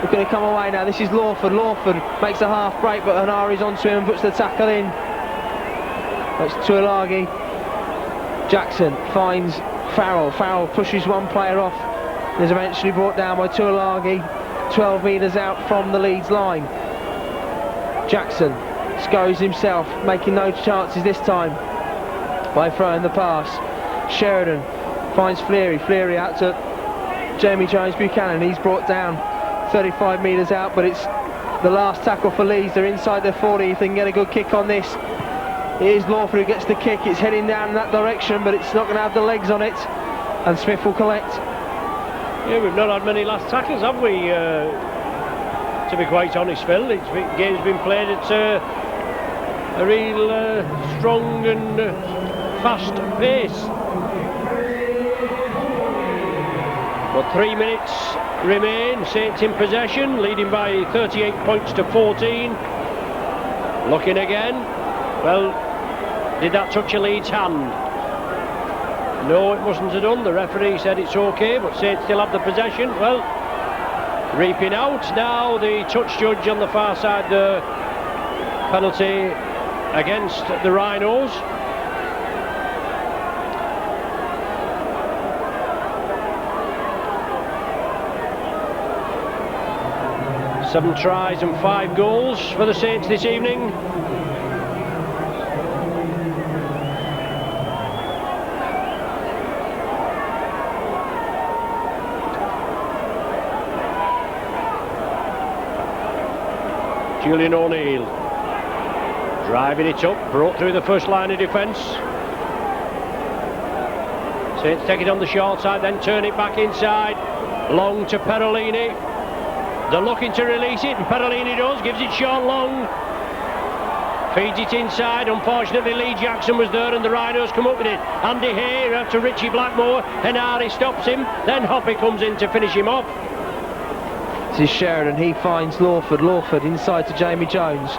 We're going to come away now. This is Lawford. Lawford makes a half break, but Henari's onto him and puts the tackle in. That's Tuilagi. Jackson finds Farrell. Farrell pushes one player off. And is eventually brought down by Tuilagi. 12 metres out from the Leeds line. Jackson scurries himself, making no chances this time by throwing the pass. Sheridan finds Fleary. Fleary out to Jamie Jones Buchanan. He's brought down 35 metres out, but it's the last tackle for Leeds. They're inside their 40 if they can get a good kick on this. It is Lawford who gets the kick. It's heading down in that direction, but it's not going to have the legs on it, and Smith will collect. Yeah, we've not had many last tackles, have we? To be quite honest, Phil, the game's been played at a real strong and fast pace. But 3 minutes remain. Saints in possession, leading by 38 points to 14. Looking again. Well, did that touch a Leeds hand? No, it mustn't have done. The referee said it's okay, but Saints still have the possession. Well, reaping out now the touch judge on the far side, the penalty against the Rhinos. Seven tries and 5 goals for the Saints this evening. Julian O'Neill driving it up, broke through the first line of defence. Saints take it on the short side, then turn it back inside. Long to Perolini. They're looking to release it, and Perolini does, gives it short long. Feeds it inside. Unfortunately, Lee Jackson was there and the Rhinos come up with it. Andy Hay after Richie Blackmore. Henari stops him. Then Hoppy comes in to finish him off. This is Sheridan. He finds Lawford. Lawford inside to Jamie Jones,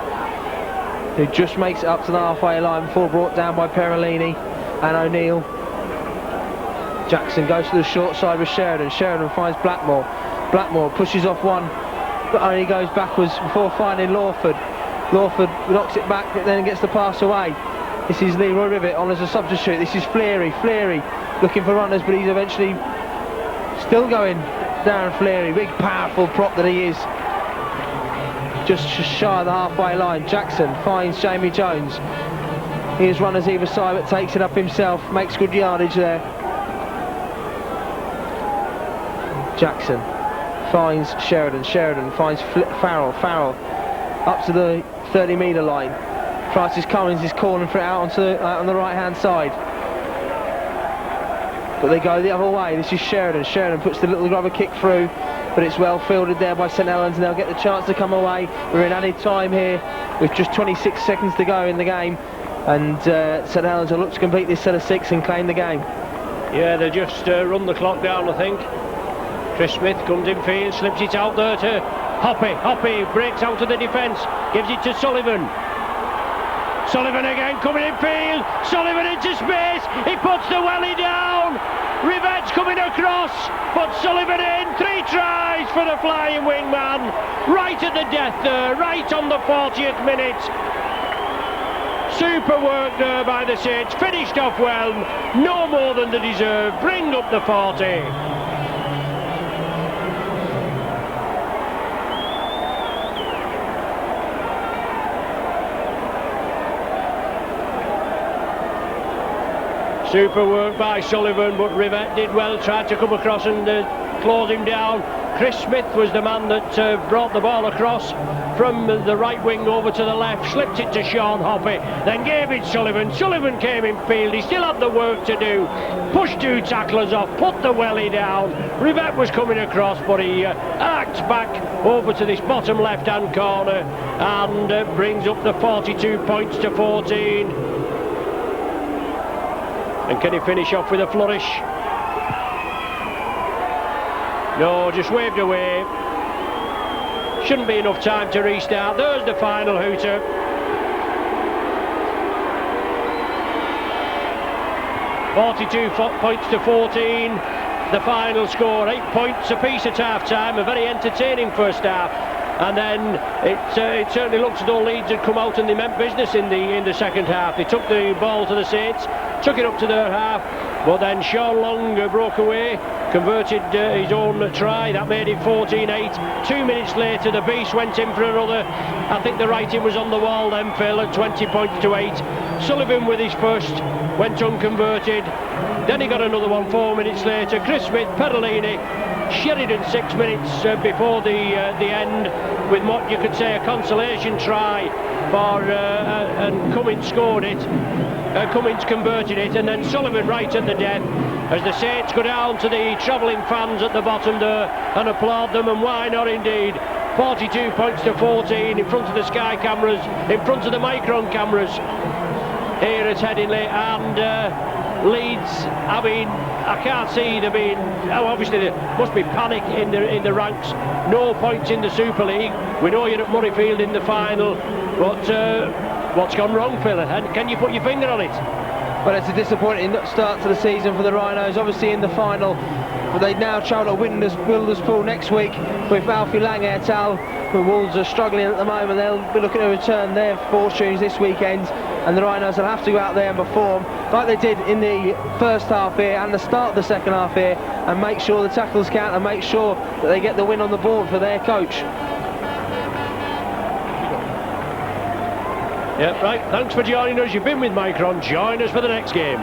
who just makes it up to the halfway line before brought down by Perolini and O'Neill. Jackson goes to the short side with Sheridan. Sheridan finds Blackmore. Blackmore pushes off one, but only goes backwards before finding Lawford. Lawford knocks it back, but then gets the pass away. This is Leroy Rivet on as a substitute. This is Fleary. Fleary looking for runners, but he's eventually still going. Darren Fleary, big powerful prop that he is. Just shy of the halfway line. Jackson finds Jamie Jones. Here's runners either side, but takes it up himself. Makes good yardage there. Jackson finds Sheridan. Sheridan finds Farrell. Farrell up to the 30-metre line. Francis Cummins is calling for it out on the right-hand side. But they go the other way. This is Sheridan. Sheridan puts the little rubber kick through, but it's well fielded there by St Helens, and they'll get the chance to come away. We're in added time here with just 26 seconds to go in the game, and St Helens will look to complete this set of 6 and claim the game. Yeah, they just run the clock down, I think. Chris Smith comes in field, slips it out there to Hoppy. Hoppy breaks out of the defence, gives it to Sullivan. Sullivan again coming in field. Sullivan into space. He puts the welly down. Rivet's coming across, but Sullivan in. 3 tries for the flying wingman. Right at the death there, right on the 40th minute. Super work there by the Saints. Finished off well. No more than they deserve. Bring up the 40. Super work by Sullivan, but Rivet did well, tried to come across and close him down. Chris Smith was the man that brought the ball across from the right wing over to the left, slipped it to Sean Hoppy, then gave it Sullivan. Sullivan came in field, he still had the work to do, pushed 2 tacklers off, put the welly down. Rivet was coming across, but he arcs back over to this bottom left hand corner and brings up the 42 points to 14. And can he finish off with a flourish? No, just waved away. Shouldn't be enough time to restart. There's the final hooter. Points to 14. The final score, 8 points apiece at half-time. A very entertaining first half. And then it certainly looks as though Leeds had come out and they meant business in the second half. They took the ball to the Saints, took it up to their half, but then Sean Long broke away, converted his own try. That made it 14-8. 2 minutes later, the Beast went in for another. I think the writing was on the wall then, Phil, at 20 points to 8. Sullivan with his first went unconverted. Then he got another one 4 minutes later. Chris Smith, Perolini, Sheridan 6 minutes before the end, with what you could say a consolation try for and Cummins scored it. Cummins converted it, and then Sullivan right at the death as the Saints go down to the travelling fans at the bottom there and applaud them, and why not indeed. 42 points to 14 in front of the Sky cameras, in front of the Micron cameras here at Headingley, and Leeds, I mean, I can't see there being, obviously there must be panic in the ranks. No points in the Super League. We know you're at Murrayfield in the final, but what's gone wrong, Phil? And can you put your finger on it? Well, it's a disappointing start to the season for the Rhinos, obviously in the final, but they now travel to Wilderspool next week with Alfie Lang et al. The Wolves are struggling at the moment. They'll be looking to return their fortunes this weekend, and the Rhinos will have to go out there and perform like they did in the first half here and the start of the second half here, and make sure the tackles count and make sure that they get the win on the board for their coach. Yep, right, thanks for joining us. You've been with Micron. Join us for the next game.